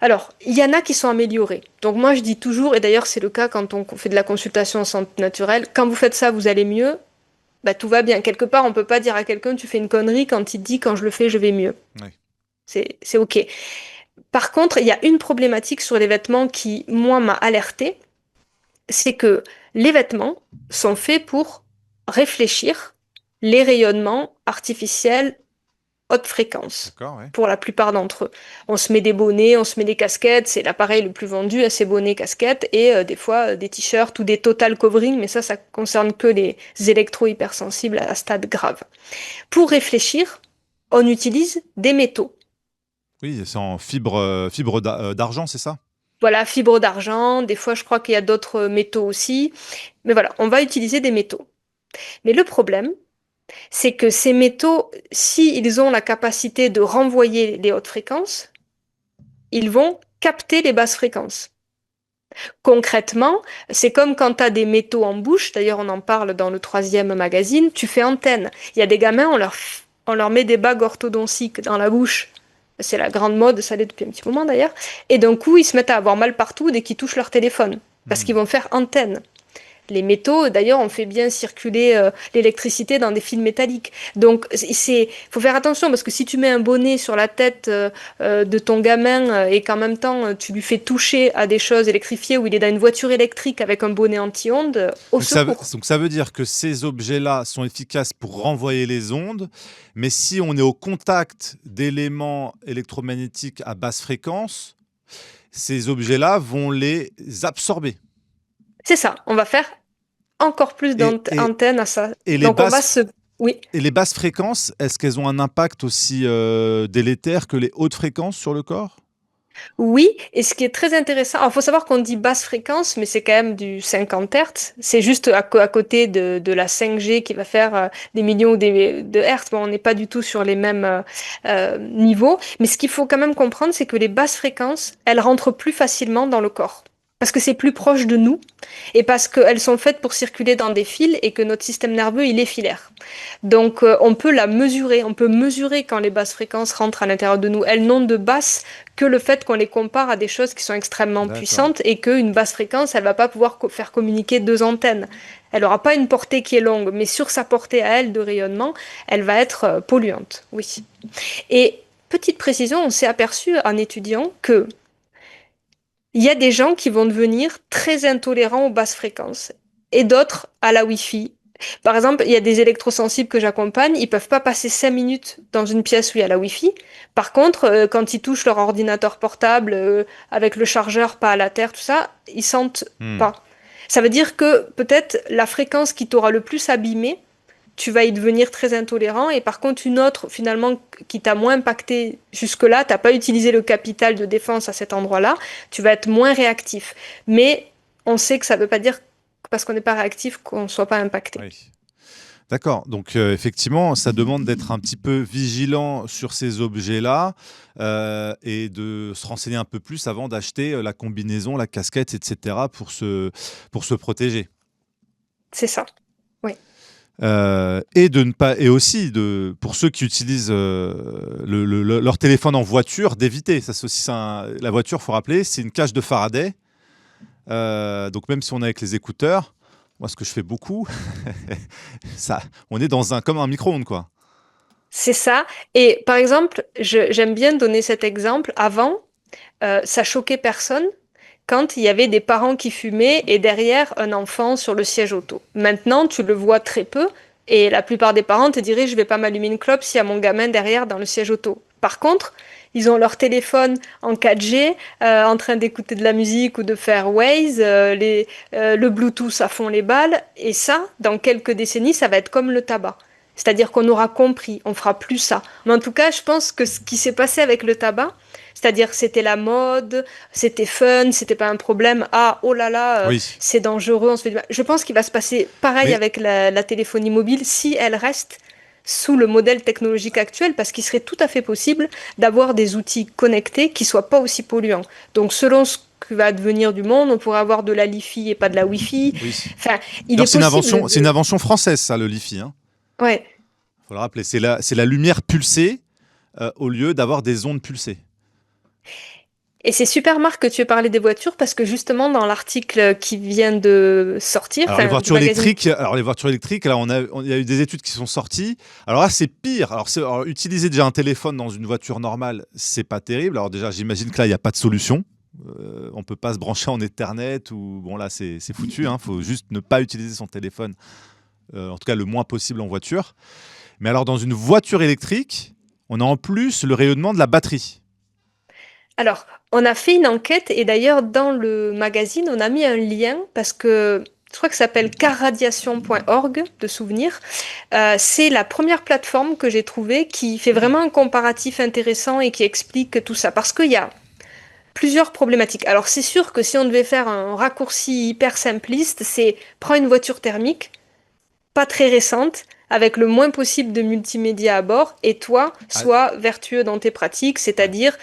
alors, il y en a qui sont améliorés. Donc moi, je dis toujours, et d'ailleurs c'est le cas quand on fait de la consultation en santé naturelle, quand vous faites ça, vous allez mieux, bah tout va bien. Quelque part, on peut pas dire à quelqu'un, tu fais une connerie quand il dit, quand je le fais, je vais mieux. Ouais. C'est OK. Par contre, il y a une problématique sur les vêtements qui, moi, m'a alerté, c'est que les vêtements sont faits pour réfléchir les rayonnements artificiels haute fréquence. D'accord, ouais. Pour la plupart d'entre eux. On se met des bonnets, on se met des casquettes, c'est l'appareil le plus vendu, à ces bonnets, casquettes, et des fois des t-shirts ou des total covering, mais ça concerne que les électro-hypersensibles à stade grave. Pour réfléchir, on utilise des métaux. Oui, c'est en fibre d'argent, c'est ça? Voilà, fibre d'argent, des fois je crois qu'il y a d'autres métaux aussi, mais voilà, on va utiliser des métaux. Mais le problème, c'est que ces métaux, s'ils ont la capacité de renvoyer les hautes fréquences, ils vont capter les basses fréquences. Concrètement, c'est comme quand tu as des métaux en bouche, d'ailleurs on en parle dans le troisième magazine, tu fais antenne. Il y a des gamins, on leur met des bagues orthodontiques dans la bouche. C'est la grande mode, ça l'est depuis un petit moment d'ailleurs. Et d'un coup, ils se mettent à avoir mal partout dès qu'ils touchent leur téléphone, parce Hmm. qu'ils vont faire antenne. Les métaux, d'ailleurs, on fait bien circuler l'électricité dans des fils métalliques. Donc, faut faire attention parce que si tu mets un bonnet sur la tête de ton gamin et qu'en même temps tu lui fais toucher à des choses électrifiées ou il est dans une voiture électrique avec un bonnet anti-ondes, au secours. Donc ça veut dire que ces objets-là sont efficaces pour renvoyer les ondes, mais si on est au contact d'éléments électromagnétiques à basse fréquence, ces objets-là vont les absorber. C'est ça. On va faire encore plus Et, et, d'antennes à ça. et les Donc, on va basses, se, oui. et les basses fréquences, est-ce qu'elles ont un impact aussi délétère que les hautes fréquences sur le corps? Oui, et ce qui est très intéressant, il faut savoir qu'on dit basse fréquence, mais c'est quand même du 50 Hertz. C'est juste à côté de la 5G qui va faire des millions de Hertz. Bon, on n'est pas du tout sur les mêmes niveaux. Mais ce qu'il faut quand même comprendre, c'est que les basses fréquences, elles rentrent plus facilement dans le corps. Parce que c'est plus proche de nous et parce qu'elles sont faites pour circuler dans des fils et que notre système nerveux, il est filaire. Donc, on peut la mesurer. On peut mesurer quand les basses fréquences rentrent à l'intérieur de nous. Elles n'ont de basse que le fait qu'on les compare à des choses qui sont extrêmement D'accord. puissantes et qu'une basse fréquence, elle va pas pouvoir faire communiquer deux antennes. Elle n'aura pas une portée qui est longue, mais sur sa portée à elle de rayonnement, elle va être polluante. Oui. Et petite précision, on s'est aperçu en étudiant que il y a des gens qui vont devenir très intolérants aux basses fréquences et d'autres à la Wi-Fi. Par exemple, il y a des électrosensibles que j'accompagne, ils peuvent pas passer 5 minutes dans une pièce où il y a la Wi-Fi. Par contre, quand ils touchent leur ordinateur portable avec le chargeur pas à la terre, tout ça, ils sentent Hmm. pas. Ça veut dire que peut-être la fréquence qui t'aura le plus abîmé, tu vas y devenir très intolérant. Et par contre, une autre, finalement, qui t'a moins impacté jusque-là, t'as pas utilisé le capital de défense à cet endroit-là, tu vas être moins réactif. Mais on sait que ça veut pas dire que parce qu'on n'est pas réactif qu'on ne soit pas impacté. Oui. D'accord. Donc, effectivement, ça demande d'être un petit peu vigilant sur ces objets-là et de se renseigner un peu plus avant d'acheter la combinaison, la casquette, etc. pour se protéger. C'est ça. Oui. Et de ne pas et aussi pour ceux qui utilisent leur téléphone en voiture d'éviter ça c'est aussi la voiture faut rappeler c'est une cage de Faraday. Donc même si on est avec les écouteurs, moi ce que je fais beaucoup ça on est comme un micro-ondes quoi. C'est ça. Et par exemple, j'aime bien donner cet exemple. Avant, ça choquait personne quand il y avait des parents qui fumaient et derrière un enfant sur le siège auto. Maintenant, tu le vois très peu et la plupart des parents te diraient je vais pas m'allumer une clope s'il y a mon gamin derrière dans le siège auto. Par contre, ils ont leur téléphone en 4G en train d'écouter de la musique ou de faire Waze, le Bluetooth à fond les balles et ça, dans quelques décennies, ça va être comme le tabac. C'est-à-dire qu'on aura compris, on fera plus ça. Mais en tout cas, je pense que ce qui s'est passé avec le tabac, c'est-à-dire que c'était la mode, c'était fun, c'était pas un problème. Ah, oh là là, Oui. c'est dangereux, on se fait du mal. Je pense qu'il va se passer pareil Mais avec la téléphonie mobile si elle reste sous le modèle technologique actuel, parce qu'il serait tout à fait possible d'avoir des outils connectés qui soient pas aussi polluants. Donc, selon ce que va devenir du monde, on pourrait avoir de la Li-Fi et pas de la Wi-Fi. oui. Enfin, il D'ailleurs est possible c'est une de... invention française ça le Li-Fi hein. Ouais. Faut le rappeler c'est la lumière pulsée au lieu d'avoir des ondes pulsées. Et c'est super Marc que tu aies parlé des voitures parce que justement dans l'article qui vient de sortir, Alors les enfin du voitures magazine. électriques, là il y a eu des études qui sont sorties. Alors là c'est pire. Alors, utiliser déjà un téléphone dans une voiture normale, c'est pas terrible. Alors déjà j'imagine que là il n'y a pas de solution. On peut pas se brancher en Ethernet ou bon là c'est foutu. Hein. Faut juste ne pas utiliser son téléphone, en tout cas le moins possible en voiture. Mais alors dans une voiture électrique, on a en plus le rayonnement de la batterie. Alors, on a fait une enquête et d'ailleurs dans le magazine, on a mis un lien parce que je crois que ça s'appelle carradiation.org de souvenir. C'est la première plateforme que j'ai trouvée qui fait vraiment un comparatif intéressant et qui explique tout ça. Parce qu'il y a plusieurs problématiques. Alors c'est sûr que si on devait faire un raccourci hyper simpliste, c'est prends une voiture thermique, pas très récente, avec le moins possible de multimédia à bord, et toi, Ah, sois vertueux dans tes pratiques, c'est-à-dire,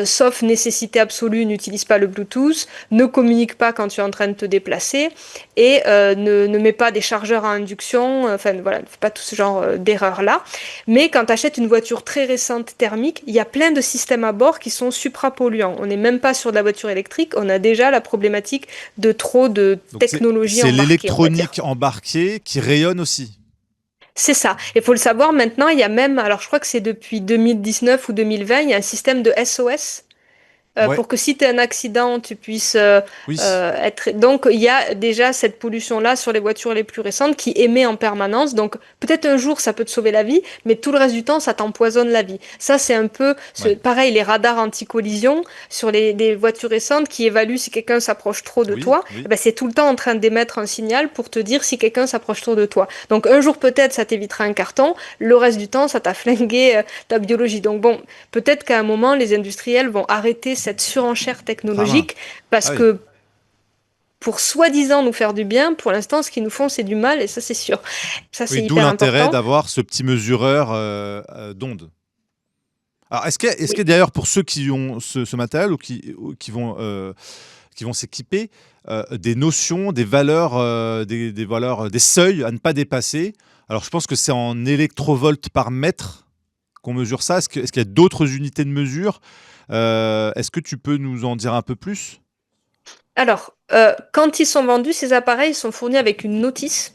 sauf nécessité absolue, n'utilise pas le Bluetooth, ne communique pas quand tu es en train de te déplacer, et ne mets pas des chargeurs à induction, enfin voilà, ne fais pas tout ce genre d'erreurs-là. Mais quand tu achètes une voiture très récente thermique, il y a plein de systèmes à bord qui sont suprapolluants. On n'est même pas sur de la voiture électrique, on a déjà la problématique de trop de donc technologie c'est embarquée, on va dire. l'électronique embarquée qui rayonne aussi. C'est ça. Il faut le savoir maintenant, il y a même, alors je crois que c'est depuis 2019 ou 2020, il y a un système de SOS Ouais, pour que si tu as un accident, tu puisses oui. être... Donc il y a déjà cette pollution-là sur les voitures les plus récentes qui émet en permanence. Donc peut-être un jour ça peut te sauver la vie, mais tout le reste du temps ça t'empoisonne la vie. Ça c'est un peu Ouais. pareil, les radars anti-collision sur les voitures récentes qui évaluent si quelqu'un s'approche trop de Oui, toi. oui. Eh ben, c'est tout le temps en train d'émettre un signal pour te dire si quelqu'un s'approche trop de toi. Donc un jour peut-être ça t'évitera un carton, le reste du temps ça t'a flingué ta biologie. Donc bon, peut-être qu'à un moment les industriels vont arrêter cette surenchère technologique, parce Ah oui. que pour soi-disant nous faire du bien, pour l'instant, ce qu'ils nous font, c'est du mal, et ça, c'est sûr. Ça, Oui, c'est d'où hyper l'intérêt important. d'avoir ce petit mesureur d'ondes. Alors, est-ce que Oui. d'ailleurs, pour ceux qui ont ce matériel ou qui vont s'équiper, des notions, des valeurs, des valeurs, des seuils à ne pas dépasser? Alors, je pense que c'est en électrovolts par mètre qu'on mesure ça. Est-ce qu'il y a d'autres unités de mesure? Est-ce que tu peux nous en dire un peu plus? Alors, quand ils sont vendus, ces appareils sont fournis avec une notice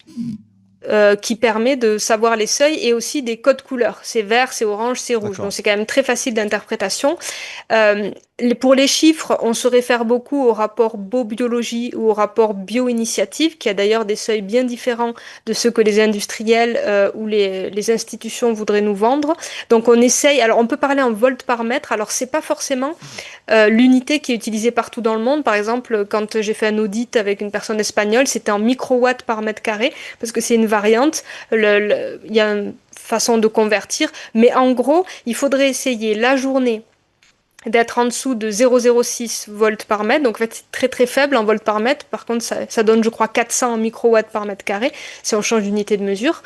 qui permet de savoir les seuils et aussi des codes couleurs. C'est vert, c'est orange, c'est rouge. D'accord. Donc c'est quand même très facile d'interprétation. Euh, pour les chiffres, on se réfère beaucoup au rapport Beau-Biologie ou au rapport Bio-Initiative, qui a d'ailleurs des seuils bien différents de ceux que les industriels ou les institutions voudraient nous vendre. Donc on essaye, alors on peut parler en volts par mètre, alors c'est pas forcément l'unité qui est utilisée partout dans le monde. Par exemple, quand j'ai fait un audit avec une personne espagnole, c'était en microwatts par mètre carré, parce que c'est une variante. Il y a une façon de convertir, mais en gros, il faudrait essayer la journée d'être en dessous de 0,06 volts par mètre. Donc en fait, c'est très très faible en volts par mètre. Par contre, ça donne, je crois, 400 microwatts par mètre carré si on change d'unité de mesure.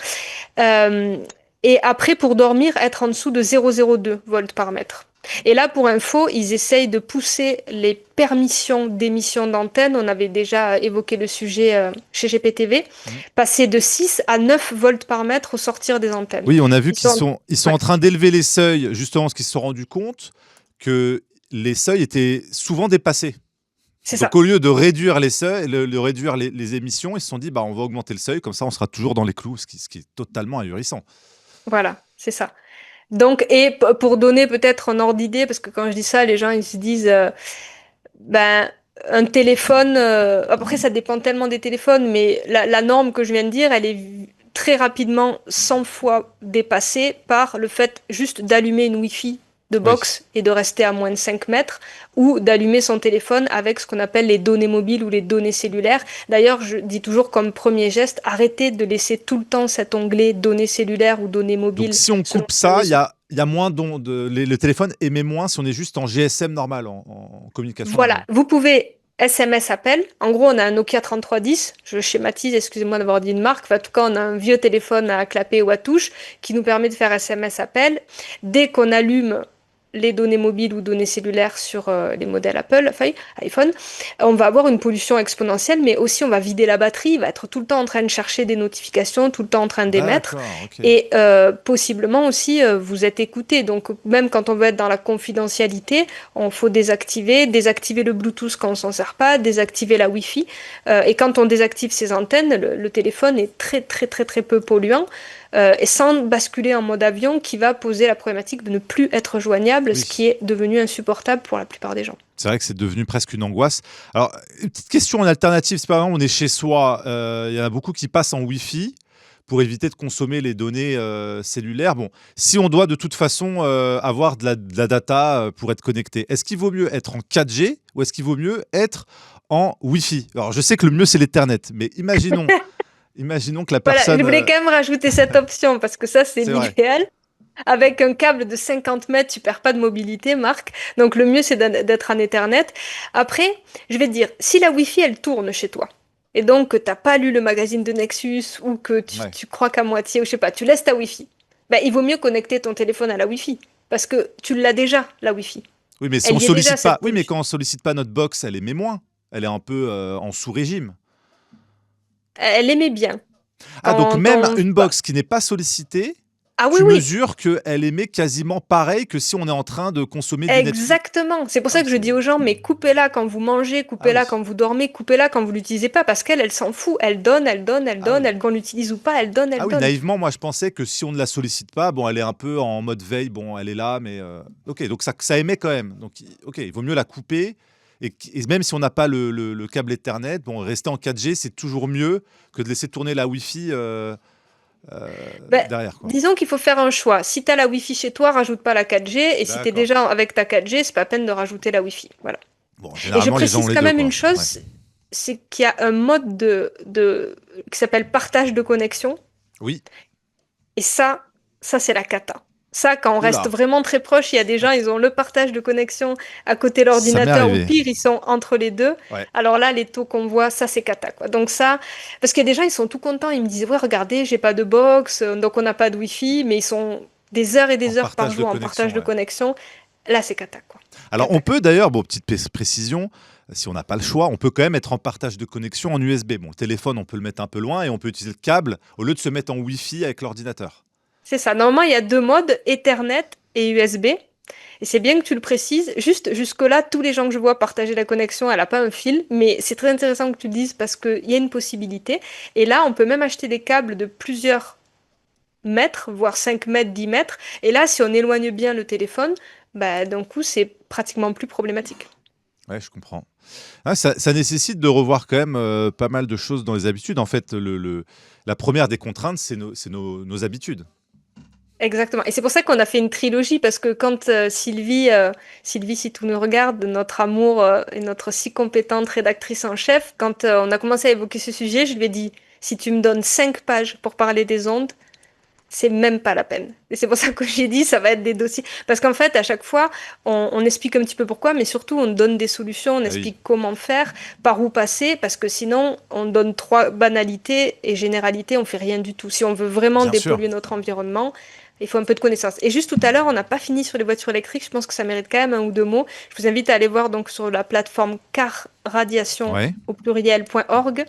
Euh, et après, pour dormir, être en dessous de 0,02 volts par mètre. Et là, pour info, ils essayent de pousser les permissions d'émission d'antenne. On avait déjà évoqué le sujet chez GPTV, Mhm. passer de 6 à 9 volts par mètre au sortir des antennes. Oui, on a vu Ils qu'ils sont... sont Ouais, en train d'élever les seuils, justement, parce qu'ils se sont rendus compte que les seuils étaient souvent dépassés. c'est Donc, ça. au lieu de réduire les seuils, de réduire les émissions, ils se sont dit, bah, on va augmenter le seuil, comme ça, on sera toujours dans les clous, ce qui est totalement ahurissant. Voilà, c'est ça. Donc, et pour donner peut-être un ordre d'idée, parce que quand je dis ça, les gens ils se disent, ben, un téléphone, après ça dépend tellement des téléphones, mais la norme que je viens de dire, elle est très rapidement 100 fois dépassée par le fait juste d'allumer une Wi-Fi de Oui. box et de rester à moins de 5 mètres, ou d'allumer son téléphone avec ce qu'on appelle les données mobiles ou les données cellulaires. D'ailleurs, je dis toujours comme premier geste, arrêtez de laisser tout le temps cet onglet données cellulaires ou données Donc, mobiles si on selon coupe les ça, il y besoins. a, il y a moins le téléphone émet moins si on est juste en GSM normal, en communication Voilà, normale. vous pouvez SMS appel. En gros, on a un Nokia 3310. Je schématise, excusez-moi d'avoir dit une marque. Enfin, en tout cas, on a un vieux téléphone à clapet ou à touche qui nous permet de faire SMS appel. Dès qu'on allume les données mobiles ou données cellulaires sur les modèles Apple, enfin, iPhone, on va avoir une pollution exponentielle, mais aussi on va vider la batterie. Il va être tout le temps en train de chercher des notifications, tout le temps en train d'émettre. D'accord, ok. Et possiblement aussi, vous êtes écouté. Donc, même quand on veut être dans la confidentialité, on faut désactiver le Bluetooth quand on s'en sert pas, désactiver la Wi-Fi. Et quand on désactive ces antennes, le téléphone est très très très très peu polluant. Et sans basculer en mode avion qui va poser la problématique de ne plus être joignable, ce Oui. qui est devenu insupportable pour la plupart des gens. C'est vrai que c'est devenu presque une angoisse. Alors, une petite question en alternative, c'est pas vraiment, on est chez soi, il y en a beaucoup qui passent en Wi-Fi pour éviter de consommer les données cellulaires. Bon, si on doit de toute façon avoir de la data pour être connecté, est-ce qu'il vaut mieux être en 4G ou est-ce qu'il vaut mieux être en Wi-Fi? Alors, je sais que le mieux, c'est l'Ethernet, mais imaginons que la Voilà, je personne... voulais quand même rajouter cette option parce que ça, c'est c'est vrai. l'idéal. Avec un câble de 50 mètres, tu perds pas de mobilité, Marc. Donc le mieux, c'est d'être en Ethernet. Après, je vais te dire, si la Wi-Fi, elle tourne chez toi, et donc que t'as pas lu le magazine de Nexus, ou que Ouais. tu crois qu'à moitié, ou je sais pas, tu laisses ta Wi-Fi, ben, il vaut mieux connecter ton téléphone à la Wi-Fi. Parce que tu l'as déjà, la Wi-Fi. Oui, mais si on Elle y est déjà, sollicite pas... cette Oui, mais pollution. quand on sollicite pas notre box, elle émet moins. Elle est un peu en sous-régime. Elle aimait bien. Ah, donc Quand même on... une bah, box qui n'est pas sollicitée, ah oui, tu oui, mesures qu'elle émet quasiment pareil que si on est en train de consommer du Netflix. exactement. C'est pour Ah ça oui, que je dis aux gens, mais coupez-la quand vous mangez, ah coupez-la oui, quand vous dormez, coupez-la quand vous l'utilisez pas, parce qu'elle, elle s'en fout. Elle donne, elle donne, elle ah donne, oui. elle, qu'on l'utilise ou pas, elle donne, Ah elle oui, donne. naïvement, moi je pensais que si on ne la sollicite pas, bon, elle est un peu en mode veille, bon, elle est là, mais ok, donc ça émet quand même. Donc, ok, il vaut mieux la couper. Et même si on n'a pas le câble Ethernet, bon, rester en 4G, c'est toujours mieux que de laisser tourner la Wi-Fi Ben, derrière, quoi. disons qu'il faut faire un choix. Si tu as la Wi-Fi chez toi, rajoute pas la 4G, et si tu es D'accord. déjà avec ta 4G, c'est pas la peine de rajouter la Wi-Fi. Voilà. Bon, Et je généralement, les gens ont précise les quand deux, même une quoi. Ouais. chose, c'est qu'il y a un mode qui s'appelle partage de connexion, Oui, et ça c'est la cata. Ça, quand on reste Oula, vraiment très proche, il y a des gens, ils ont le partage de connexion à côté de ça m'est l'ordinateur, ou arrivé. pire, ils sont entre les deux. Ouais. Alors là, les taux qu'on voit, ça, c'est cata, quoi. Donc ça, parce qu'il y a des gens, ils sont tout contents, ils me disent, ouais, regardez, j'ai pas de box, donc on n'a pas de Wi-Fi, mais ils sont des heures et En des heures par partage de jour en partage connexion, de ouais. connexion. Là, c'est cata, quoi. Alors, on Cata, peut cata. d'ailleurs, bon, petite précision, si on n'a pas le choix, on peut quand même être en partage de connexion en USB. Bon, le téléphone, on peut le mettre un peu loin et on peut utiliser le câble au lieu de se mettre en Wi-Fi avec l'ordinateur. C'est ça. Normalement, il y a deux modes, Ethernet et USB. Et c'est bien que tu le précises. Juste jusque-là, tous les gens que je vois partager la connexion, elle n'a pas un fil. Mais c'est très intéressant que tu le dises parce qu'il y a une possibilité. Et là, on peut même acheter des câbles de plusieurs mètres, voire 5 mètres, 10 mètres. Et là, si on éloigne bien le téléphone, bah, d'un coup, c'est pratiquement plus problématique. Ouais, je comprends. Ah, ça nécessite de revoir quand même pas mal de choses dans les habitudes. En fait, la première des contraintes, c'est nos habitudes. Exactement. Et c'est pour ça qu'on a fait une trilogie, parce que quand Sylvie, si tout nous regarde, notre amour et notre si compétente rédactrice en chef, quand on a commencé à évoquer ce sujet, je lui ai dit, si tu me donnes 5 pages pour parler des ondes, c'est même pas la peine. Et c'est pour ça que j'ai dit, ça va être des dossiers. Parce qu'en fait, à chaque fois, on explique un petit peu pourquoi, mais surtout, on donne des solutions, on Ah oui, explique comment faire, par où passer, parce que sinon, on donne trois banalités et généralités, on fait rien du tout. Si on veut vraiment bien sûr. dépolluer notre environnement, il faut un peu de connaissances. Et juste tout à l'heure, on n'a pas fini sur les voitures électriques, je pense que ça mérite quand même un ou deux mots. Je vous invite à aller voir donc sur la plateforme carradiation Ouais. au pluriel.org,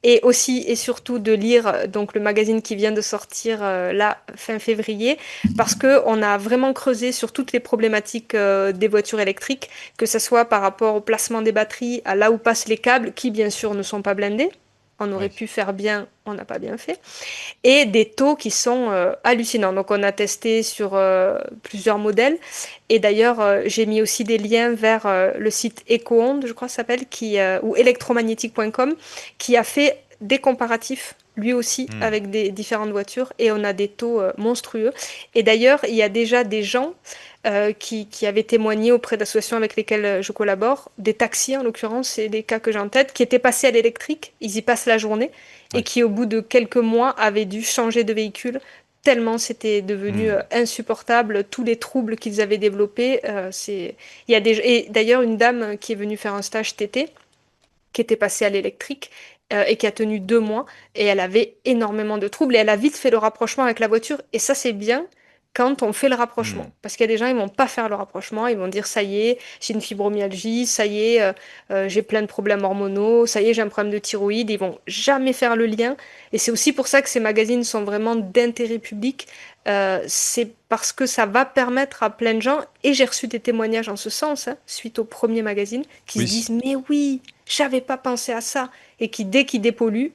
et aussi et surtout de lire donc le magazine qui vient de sortir là fin février, parce que on a vraiment creusé sur toutes les problématiques des voitures électriques, que ce soit par rapport au placement des batteries, à là où passent les câbles, qui bien sûr ne sont pas blindés. On aurait Ouais. pu faire bien, on n'a pas bien fait, et des taux qui sont hallucinants. Donc on a testé sur plusieurs modèles, et d'ailleurs j'ai mis aussi des liens vers le site EcoOnde, je crois que ça s'appelle, ou electromagnétique.com, qui a fait des comparatifs lui aussi Hmm. avec des différentes voitures, et on a des taux monstrueux. Et d'ailleurs il y a déjà des gens qui avaient témoigné auprès d'associations avec lesquelles je collabore, des taxis en l'occurrence, c'est des cas que j'ai en tête, qui étaient passés à l'électrique, ils y passent la journée, et Ouais. qui au bout de quelques mois avaient dû changer de véhicule tellement c'était devenu Hmm. insupportable, tous les troubles qu'ils avaient développés. Il y a et d'ailleurs une dame qui est venue faire un stage cet été, qui était passée à l'électrique et qui a tenu 2 mois, et elle avait énormément de troubles, et elle a vite fait le rapprochement avec la voiture, et ça c'est bien quand on fait le Hmm. rapprochement. Parce qu'il y a des gens, ils vont pas faire le rapprochement, ils vont dire ça y est, j'ai une fibromyalgie, ça y est, j'ai plein de problèmes hormonaux, ça y est, j'ai un problème de thyroïde, ils vont jamais faire le lien. Et c'est aussi pour ça que ces magazines sont vraiment d'intérêt public. C'est parce que ça va permettre à plein de gens, et j'ai reçu des témoignages en ce sens, hein, suite au premier magazine, qui se Oui. disent, mais oui, j'avais pas pensé à ça, et qui, dès qu'ils dépolluent,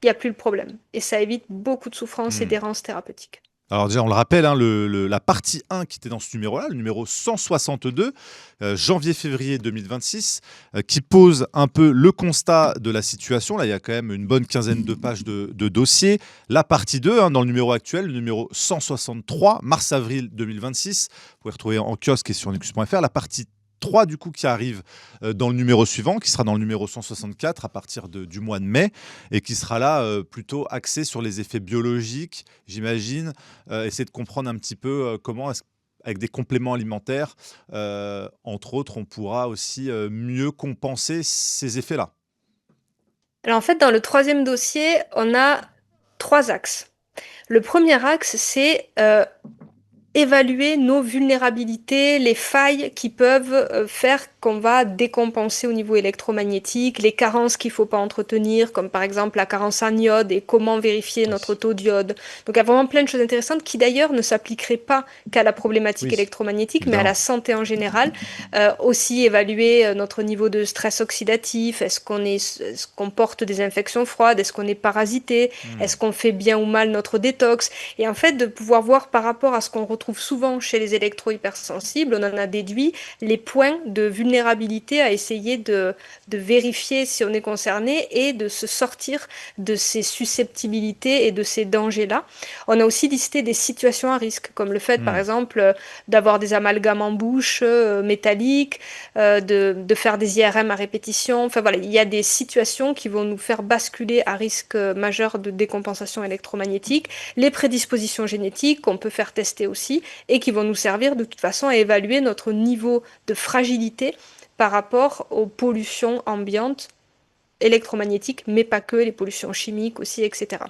il n'y a plus le problème. Et ça évite beaucoup de souffrance et Hmm. d'errance thérapeutique. Alors déjà, on le rappelle, hein, la partie 1 qui était dans ce numéro-là, le numéro 162, janvier-février 2026, qui pose un peu le constat de la situation. Là, il y a quand même une bonne quinzaine de pages de dossier. La partie 2, hein, dans le numéro actuel, le numéro 163, mars-avril 2026, vous pouvez retrouver en kiosque et sur nexus.fr. La partie 3 du coup qui arrive dans le numéro suivant, qui sera dans le numéro 164 à partir du mois de mai, et qui sera là plutôt axé sur les effets biologiques, j'imagine, essayer de comprendre un petit peu comment avec des compléments alimentaires, entre autres, on pourra aussi mieux compenser ces effets-là. Alors en fait, dans le troisième dossier, on a 3 axes. Le premier axe, c'est évaluer nos vulnérabilités, les failles qui peuvent faire qu'on va décompenser au niveau électromagnétique, les carences qu'il ne faut pas entretenir, comme par exemple la carence en iode, et comment vérifier notre Oui. taux d'iode. Donc il y a vraiment plein de choses intéressantes qui d'ailleurs ne s'appliqueraient pas qu'à la problématique Oui, électromagnétique, mais à la évidemment. santé en général. Aussi évaluer notre niveau de stress oxydatif, est-ce qu'on porte des infections froides, est-ce qu'on est parasité, Hmm. est-ce qu'on fait bien ou mal notre détox, et en fait de pouvoir voir par rapport à ce qu'on retrouve souvent chez les électro-hypersensibles, on en a déduit les points de vulnérabilité à essayer de vérifier si on est concerné, et de se sortir de ces susceptibilités et de ces dangers-là. On a aussi listé des situations à risque, comme le fait par Hmm. exemple d'avoir des amalgames en bouche métalliques, de faire des IRM à répétition. Enfin voilà, il y a des situations qui vont nous faire basculer à risque majeur de décompensation électromagnétique. Les prédispositions génétiques qu'on peut faire tester aussi. aussi, et qui vont nous servir de toute façon à évaluer notre niveau de fragilité par rapport aux pollutions ambiantes électromagnétiques, mais pas que, les pollutions chimiques aussi, etc.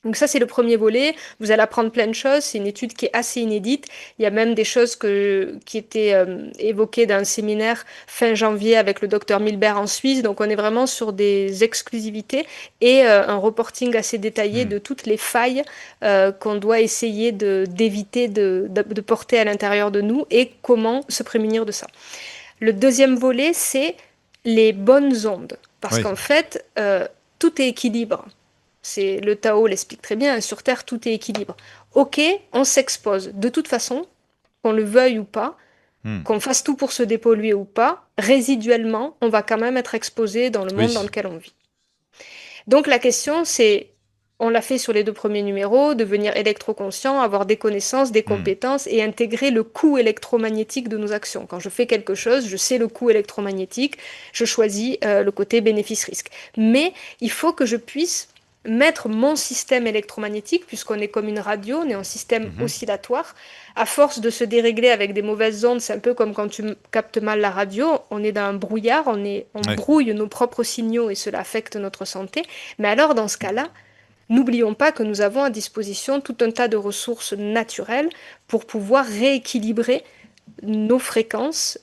Donc ça, c'est le premier volet. Vous allez apprendre plein de choses. C'est une étude qui est assez inédite. Il y a même des choses qui étaient évoquées dans un séminaire fin janvier avec le docteur Milbert en Suisse. Donc on est vraiment sur des exclusivités et un reporting assez détaillé de toutes les failles qu'on doit essayer d'éviter de porter à l'intérieur de nous et comment se prémunir de ça. Le deuxième volet, c'est les bonnes ondes. Parce qu'en fait, tout est équilibre. Le Tao l'explique très bien, sur Terre, tout est équilibre. Ok, on s'expose. De toute façon, qu'on le veuille ou pas, qu'on fasse tout pour se dépolluer ou pas, résiduellement, on va quand même être exposé dans le monde dans lequel on vit. Donc la question, c'est, on l'a fait sur les 2 premiers numéros, devenir électroconscient, avoir des connaissances, des compétences et intégrer le coût électromagnétique de nos actions. Quand je fais quelque chose, je sais le coût électromagnétique, je choisis le côté bénéfice-risque. Mais il faut que je puisse mettre mon système électromagnétique, puisqu'on est comme une radio, on est un système oscillatoire. À force de se dérégler avec des mauvaises ondes, c'est un peu comme quand tu captes mal la radio, on est dans un brouillard, on brouille nos propres signaux et cela affecte notre santé. Mais alors, dans ce cas-là, n'oublions pas que nous avons à disposition tout un tas de ressources naturelles pour pouvoir rééquilibrer nos fréquences,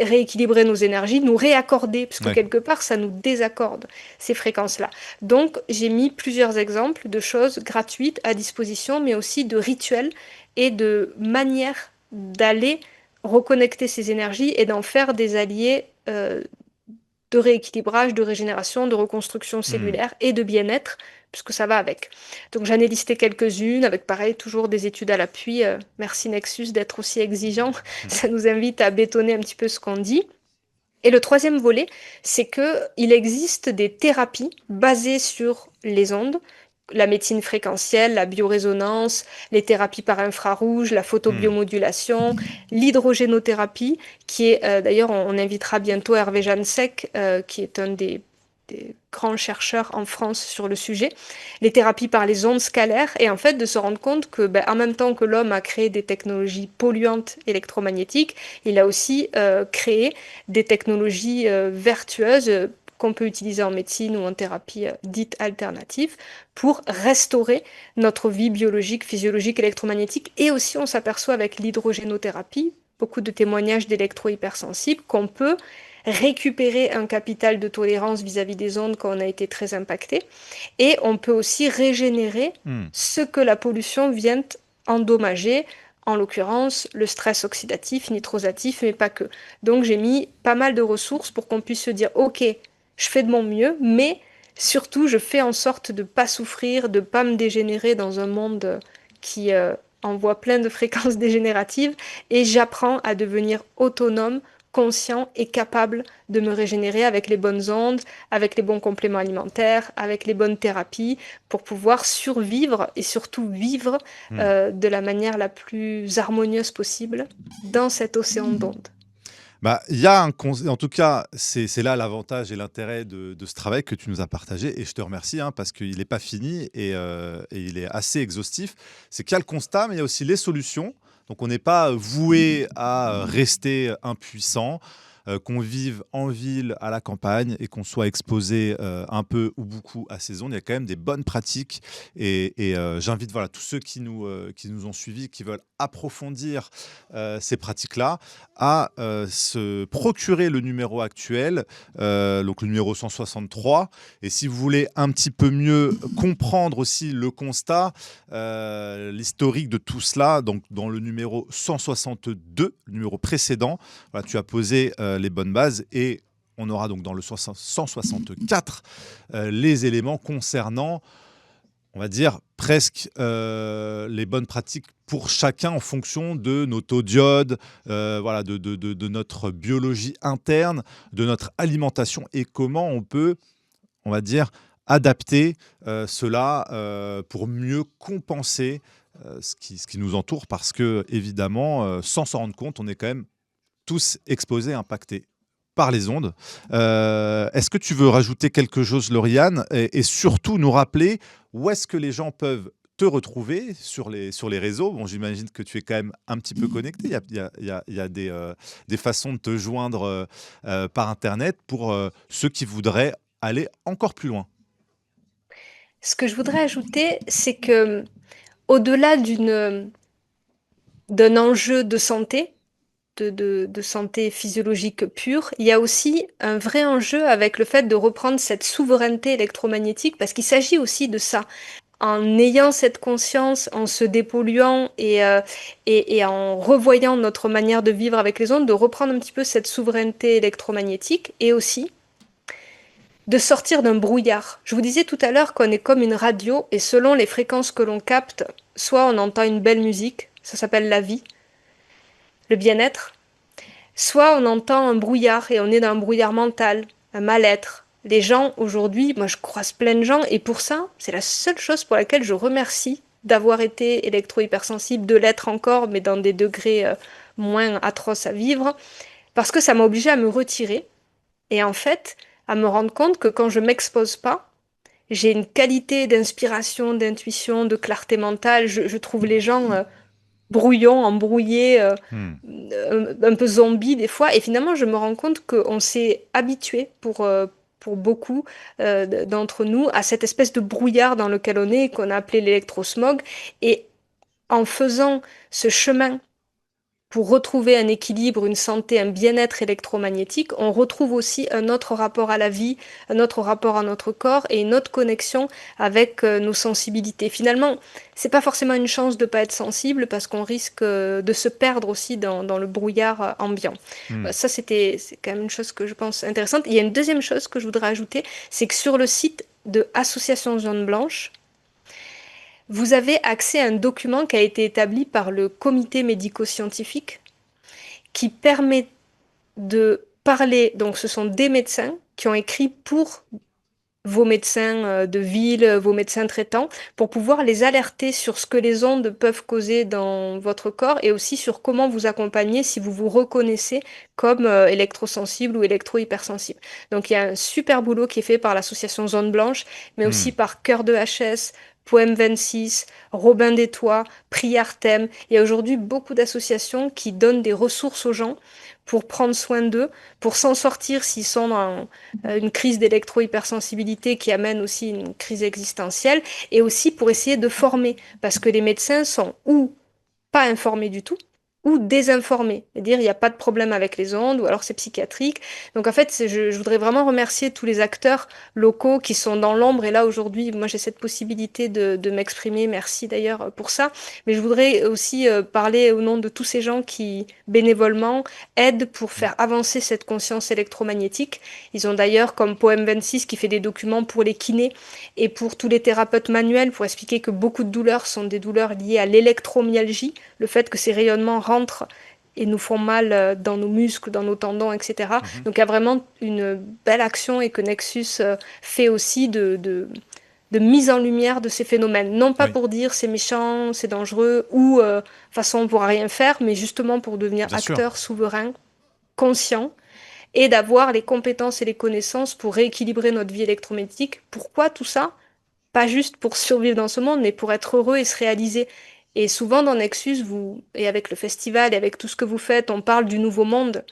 rééquilibrer nos énergies, nous réaccorder, puisque quelque part, ça nous désaccorde, ces fréquences-là. Donc, j'ai mis plusieurs exemples de choses gratuites à disposition, mais aussi de rituels et de manières d'aller reconnecter ces énergies et d'en faire des alliés de rééquilibrage, de régénération, de reconstruction cellulaire et de bien-être, puisque ça va avec. Donc j'en ai listé quelques-unes, avec pareil, toujours des études à l'appui. Merci Nexus d'être aussi exigeant, ça nous invite à bétonner un petit peu ce qu'on dit. Et le troisième volet, c'est qu'il existe des thérapies basées sur les ondes, la médecine fréquentielle, la biorésonance, les thérapies par infrarouge, la photobiomodulation, l'hydrogénothérapie, qui est, d'ailleurs, on invitera bientôt Hervé Jansec, qui est un des grands chercheurs en France sur le sujet, les thérapies par les ondes scalaires, et en fait de se rendre compte que, en même temps que l'homme a créé des technologies polluantes électromagnétiques, il a aussi créé des technologies vertueuses qu'on peut utiliser en médecine ou en thérapie dite alternative pour restaurer notre vie biologique, physiologique, électromagnétique. Et aussi, on s'aperçoit avec l'hydrogénothérapie, beaucoup de témoignages d'électro-hypersensibles, qu'on peut récupérer un capital de tolérance vis-à-vis des ondes quand on a été très impacté. Et on peut aussi régénérer ce que la pollution vient endommager, en l'occurrence le stress oxydatif, nitrosatif, mais pas que. Donc j'ai mis pas mal de ressources pour qu'on puisse se dire « Ok, je fais de mon mieux, mais surtout, je fais en sorte de ne pas souffrir, de ne pas me dégénérer dans un monde qui envoie plein de fréquences dégénératives et j'apprends à devenir autonome, conscient et capable de me régénérer avec les bonnes ondes, avec les bons compléments alimentaires, avec les bonnes thérapies pour pouvoir survivre et surtout vivre de la manière la plus harmonieuse possible dans cet océan d'ondes. » Il y a en tout cas, c'est là l'avantage et l'intérêt de ce travail que tu nous as partagé. Et je te remercie parce qu'il n'est pas fini et il est assez exhaustif. C'est qu'il y a le constat, mais il y a aussi les solutions. Donc on n'est pas voué à rester impuissant. Qu'on vive en ville, à la campagne et qu'on soit exposé un peu ou beaucoup à ces ondes, il y a quand même des bonnes pratiques et j'invite tous ceux qui nous ont suivis, qui veulent approfondir ces pratiques-là, à se procurer le numéro actuel, donc le numéro 163. Et si vous voulez un petit peu mieux comprendre aussi le constat, l'historique de tout cela, donc dans le numéro 162, le numéro précédent, tu as posé les bonnes bases et on aura donc dans le 164 les éléments concernant, on va dire, presque les bonnes pratiques pour chacun en fonction de nos taux d'iode, de notre biologie interne, de notre alimentation et comment on peut, on va dire, adapter cela pour mieux compenser ce qui nous entoure parce que, évidemment, sans s'en rendre compte, on est quand même tous exposés, impactés par les ondes. Est-ce que tu veux rajouter quelque chose, Lauriane, et surtout nous rappeler où est-ce que les gens peuvent te retrouver sur les réseaux, bon, j'imagine que tu es quand même un petit peu connecté. Il y a des façons de te joindre par Internet pour ceux qui voudraient aller encore plus loin. Ce que je voudrais ajouter, c'est que au-delà d'un enjeu de santé, de santé physiologique pure, il y a aussi un vrai enjeu avec le fait de reprendre cette souveraineté électromagnétique, parce qu'il s'agit aussi de ça. En ayant cette conscience, en se dépolluant et en revoyant notre manière de vivre avec les ondes, de reprendre un petit peu cette souveraineté électromagnétique et aussi de sortir d'un brouillard. Je vous disais tout à l'heure qu'on est comme une radio et selon les fréquences que l'on capte, soit on entend une belle musique, ça s'appelle la vie, le bien-être, soit on entend un brouillard et on est dans un brouillard mental, un mal-être. Les gens aujourd'hui, moi je croise plein de gens et pour ça, c'est la seule chose pour laquelle je remercie d'avoir été électro-hypersensible, de l'être encore, mais dans des degrés moins atroces à vivre, parce que ça m'a obligée à me retirer et en fait à me rendre compte que quand je m'expose pas, j'ai une qualité d'inspiration, d'intuition, de clarté mentale. Je trouve les gens brouillons, embrouillés, Hmm. un peu zombies des fois. Et finalement, je me rends compte qu'on s'est habitué pour beaucoup d'entre nous à cette espèce de brouillard dans lequel on est, qu'on a appelé l'électrosmog. Et en faisant ce chemin pour retrouver un équilibre, une santé, un bien-être électromagnétique, on retrouve aussi un autre rapport à la vie, un autre rapport à notre corps et une autre connexion avec nos sensibilités. Finalement, c'est pas forcément une chance de pas être sensible parce qu'on risque de se perdre aussi dans le brouillard ambiant. Hmm. Ça, c'est quand même une chose que je pense intéressante. Il y a une deuxième chose que je voudrais ajouter, c'est que sur le site de Association Zone Blanche, vous avez accès à un document qui a été établi par le comité médico-scientifique qui permet de parler, donc ce sont des médecins qui ont écrit pour vos médecins de ville, vos médecins traitants, pour pouvoir les alerter sur ce que les ondes peuvent causer dans votre corps et aussi sur comment vous accompagner si vous vous reconnaissez comme électrosensible ou électro-hypersensible. Donc il y a un super boulot qui est fait par l'association Zone Blanche, mais aussi Hmm. par Cœur de HS, Poème 26, Robin des Toits, Priartem. Il y a aujourd'hui beaucoup d'associations qui donnent des ressources aux gens pour prendre soin d'eux, pour s'en sortir s'ils sont dans une crise d'électro-hypersensibilité qui amène aussi une crise existentielle, et aussi pour essayer de former, parce que les médecins sont ou pas informés du tout, ou désinformés. C'est-à-dire, il n'y a pas de problème avec les ondes, ou alors c'est psychiatrique. Donc en fait, je voudrais vraiment remercier tous les acteurs locaux qui sont dans l'ombre. Et là, aujourd'hui, moi, j'ai cette possibilité de m'exprimer. Merci d'ailleurs pour ça. Mais je voudrais aussi parler au nom de tous ces gens qui, bénévolement, aident pour faire avancer cette conscience électromagnétique. Ils ont d'ailleurs, comme Poème 26, qui fait des documents pour les kinés et pour tous les thérapeutes manuels, pour expliquer que beaucoup de douleurs sont des douleurs liées à l'électromyalgie, le fait que ces rayonnements rentrent et nous font mal dans nos muscles, dans nos tendons, etc. Mhm. Donc il y a vraiment une belle action et que Nexus fait aussi de mise en lumière de ces phénomènes. Non pas Oui, pour dire c'est méchant, c'est dangereux ou de toute façon on ne pourra rien faire, mais justement pour devenir bien sûr. acteur souverain, conscient et d'avoir les compétences et les connaissances pour rééquilibrer notre vie électromagnétique. Pourquoi tout ça? Pas juste pour survivre dans ce monde, mais pour être heureux et se réaliser. Et souvent dans Nexus, vous, et avec le festival et avec tout ce que vous faites, on parle du nouveau monde.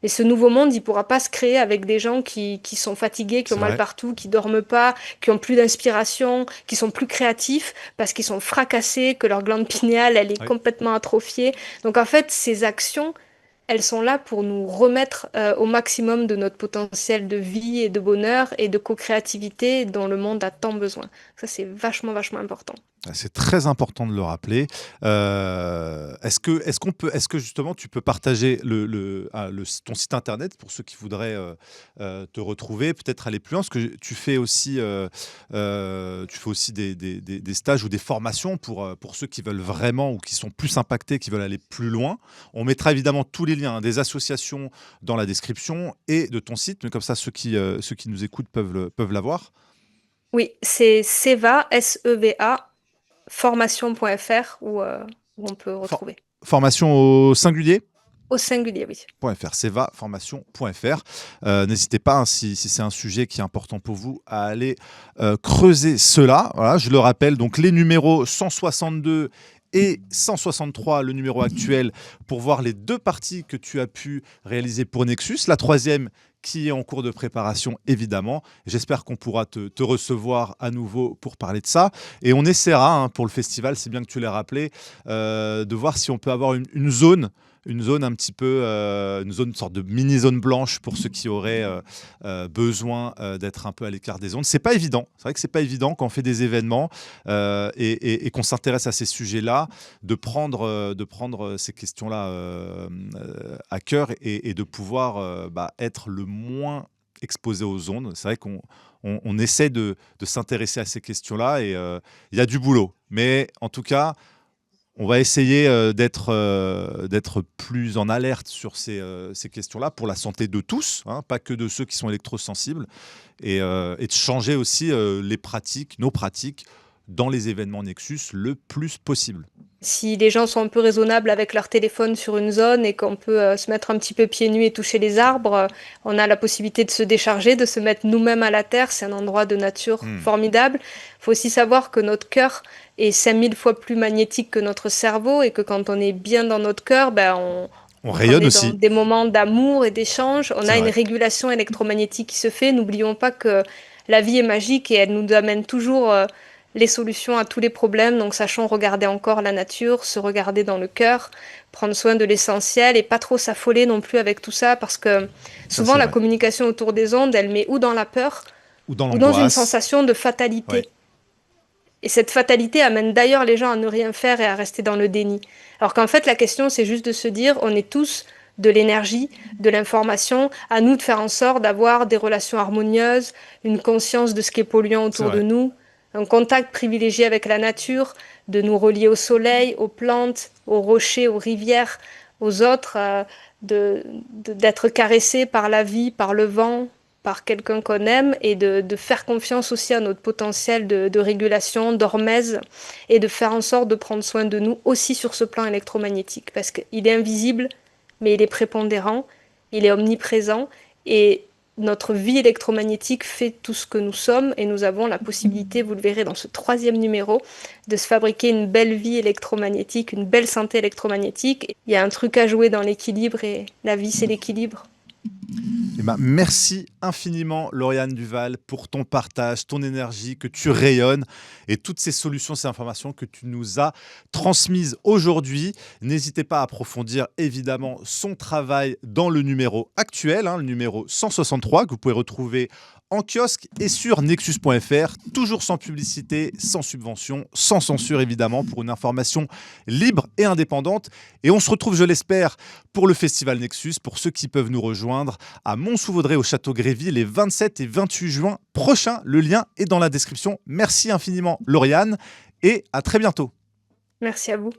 Mais ce nouveau monde, il pourra pas se créer avec des gens qui sont fatigués, qui ont C'est mal vrai. partout, qui dorment pas, qui ont plus d'inspiration, qui sont plus créatifs parce qu'ils sont fracassés, que leur glande pinéale, elle est Oui. complètement atrophiée. Donc en fait, ces actions, elles sont là pour nous remettre au maximum de notre potentiel de vie et de bonheur et de co-créativité dont le monde a tant besoin. Ça, c'est vachement, vachement important. C'est très important de le rappeler. Est-ce que justement tu peux partager ton site internet pour ceux qui voudraient te retrouver, peut-être aller plus loin, parce que tu fais aussi des stages ou des formations pour ceux qui veulent vraiment ou qui sont plus impactés, qui veulent aller plus loin. On mettra évidemment tous les liens des associations dans la description et de ton site, mais comme ça ceux qui nous écoutent peuvent l'avoir. Oui, c'est Seva, S-E-V-A, formation.fr où on peut For- retrouver. Formation au singulier. Au singulier, oui. sevaformation.fr. N'hésitez pas, si c'est un sujet qui est important pour vous, à aller creuser cela. Voilà, je le rappelle, donc les numéros 162 et 163, le numéro actuel, pour voir les 2 parties que tu as pu réaliser pour Nexus. La 3e qui est en cours de préparation, évidemment. J'espère qu'on pourra te recevoir à nouveau pour parler de ça. Et on essaiera, pour le festival, c'est bien que tu l'aies rappelé, de voir si on peut avoir une zone un petit peu, une sorte de mini-zone blanche pour ceux qui auraient besoin d'être un peu à l'écart des ondes. C'est pas évident. C'est vrai que c'est pas évident quand on fait des événements et qu'on s'intéresse à ces sujets-là, de prendre ces questions-là à cœur et de pouvoir être le moins exposé aux ondes. C'est vrai qu'on essaie de s'intéresser à ces questions-là et il y a du boulot. Mais en tout cas, on va essayer d'être plus en alerte sur ces questions-là pour la santé de tous, pas que de ceux qui sont électrosensibles, et de changer aussi nos pratiques dans les événements Nexus le plus possible. Si les gens sont un peu raisonnables avec leur téléphone sur une zone et qu'on peut se mettre un petit peu pieds nus et toucher les arbres, on a la possibilité de se décharger, de se mettre nous-mêmes à la terre. C'est un endroit de nature formidable. Il faut aussi savoir que notre cœur est 5000 fois plus magnétique que notre cerveau et que quand on est bien dans notre cœur, on rayonne est aussi. dans des moments d'amour et d'échange. On a une régulation électromagnétique qui se fait. N'oublions pas que la vie est magique et elle nous amène toujours les solutions à tous les problèmes. Donc sachons regarder encore la nature, se regarder dans le cœur, prendre soin de l'essentiel et pas trop s'affoler non plus avec tout ça, parce que souvent la communication autour des ondes, elle met ou dans la peur ou dans une sensation de fatalité. Ouais. Et cette fatalité amène d'ailleurs les gens à ne rien faire et à rester dans le déni. Alors qu'en fait, la question, c'est juste de se dire, on est tous de l'énergie, de l'information, à nous de faire en sorte d'avoir des relations harmonieuses, une conscience de ce qui est polluant autour de nous, un contact privilégié avec la nature, de nous relier au soleil, aux plantes, aux rochers, aux rivières, aux autres, d'être caressés par la vie, par le vent, par quelqu'un qu'on aime, et de faire confiance aussi à notre potentiel de régulation, d'hormèse, et de faire en sorte de prendre soin de nous aussi sur ce plan électromagnétique, parce qu'il est invisible, mais il est prépondérant, il est omniprésent, et notre vie électromagnétique fait tout ce que nous sommes, et nous avons la possibilité, vous le verrez dans ce 3e numéro, de se fabriquer une belle vie électromagnétique, une belle santé électromagnétique. Il y a un truc à jouer dans l'équilibre, et la vie, c'est l'équilibre. Merci infiniment, Lauriane Duval, pour ton partage, ton énergie, que tu rayonnes et toutes ces solutions, ces informations que tu nous as transmises aujourd'hui. N'hésitez pas à approfondir évidemment son travail dans le numéro actuel, le numéro 163, que vous pouvez retrouver en kiosque et sur nexus.fr, toujours sans publicité, sans subvention, sans censure évidemment, pour une information libre et indépendante. Et on se retrouve, je l'espère, pour le Festival Nexus, pour ceux qui peuvent nous rejoindre à Mont-sous-Vaudrey au Château Grévy les 27 et 28 juin prochains. Le lien est dans la description. Merci infiniment, Lauriane, et à très bientôt. Merci à vous.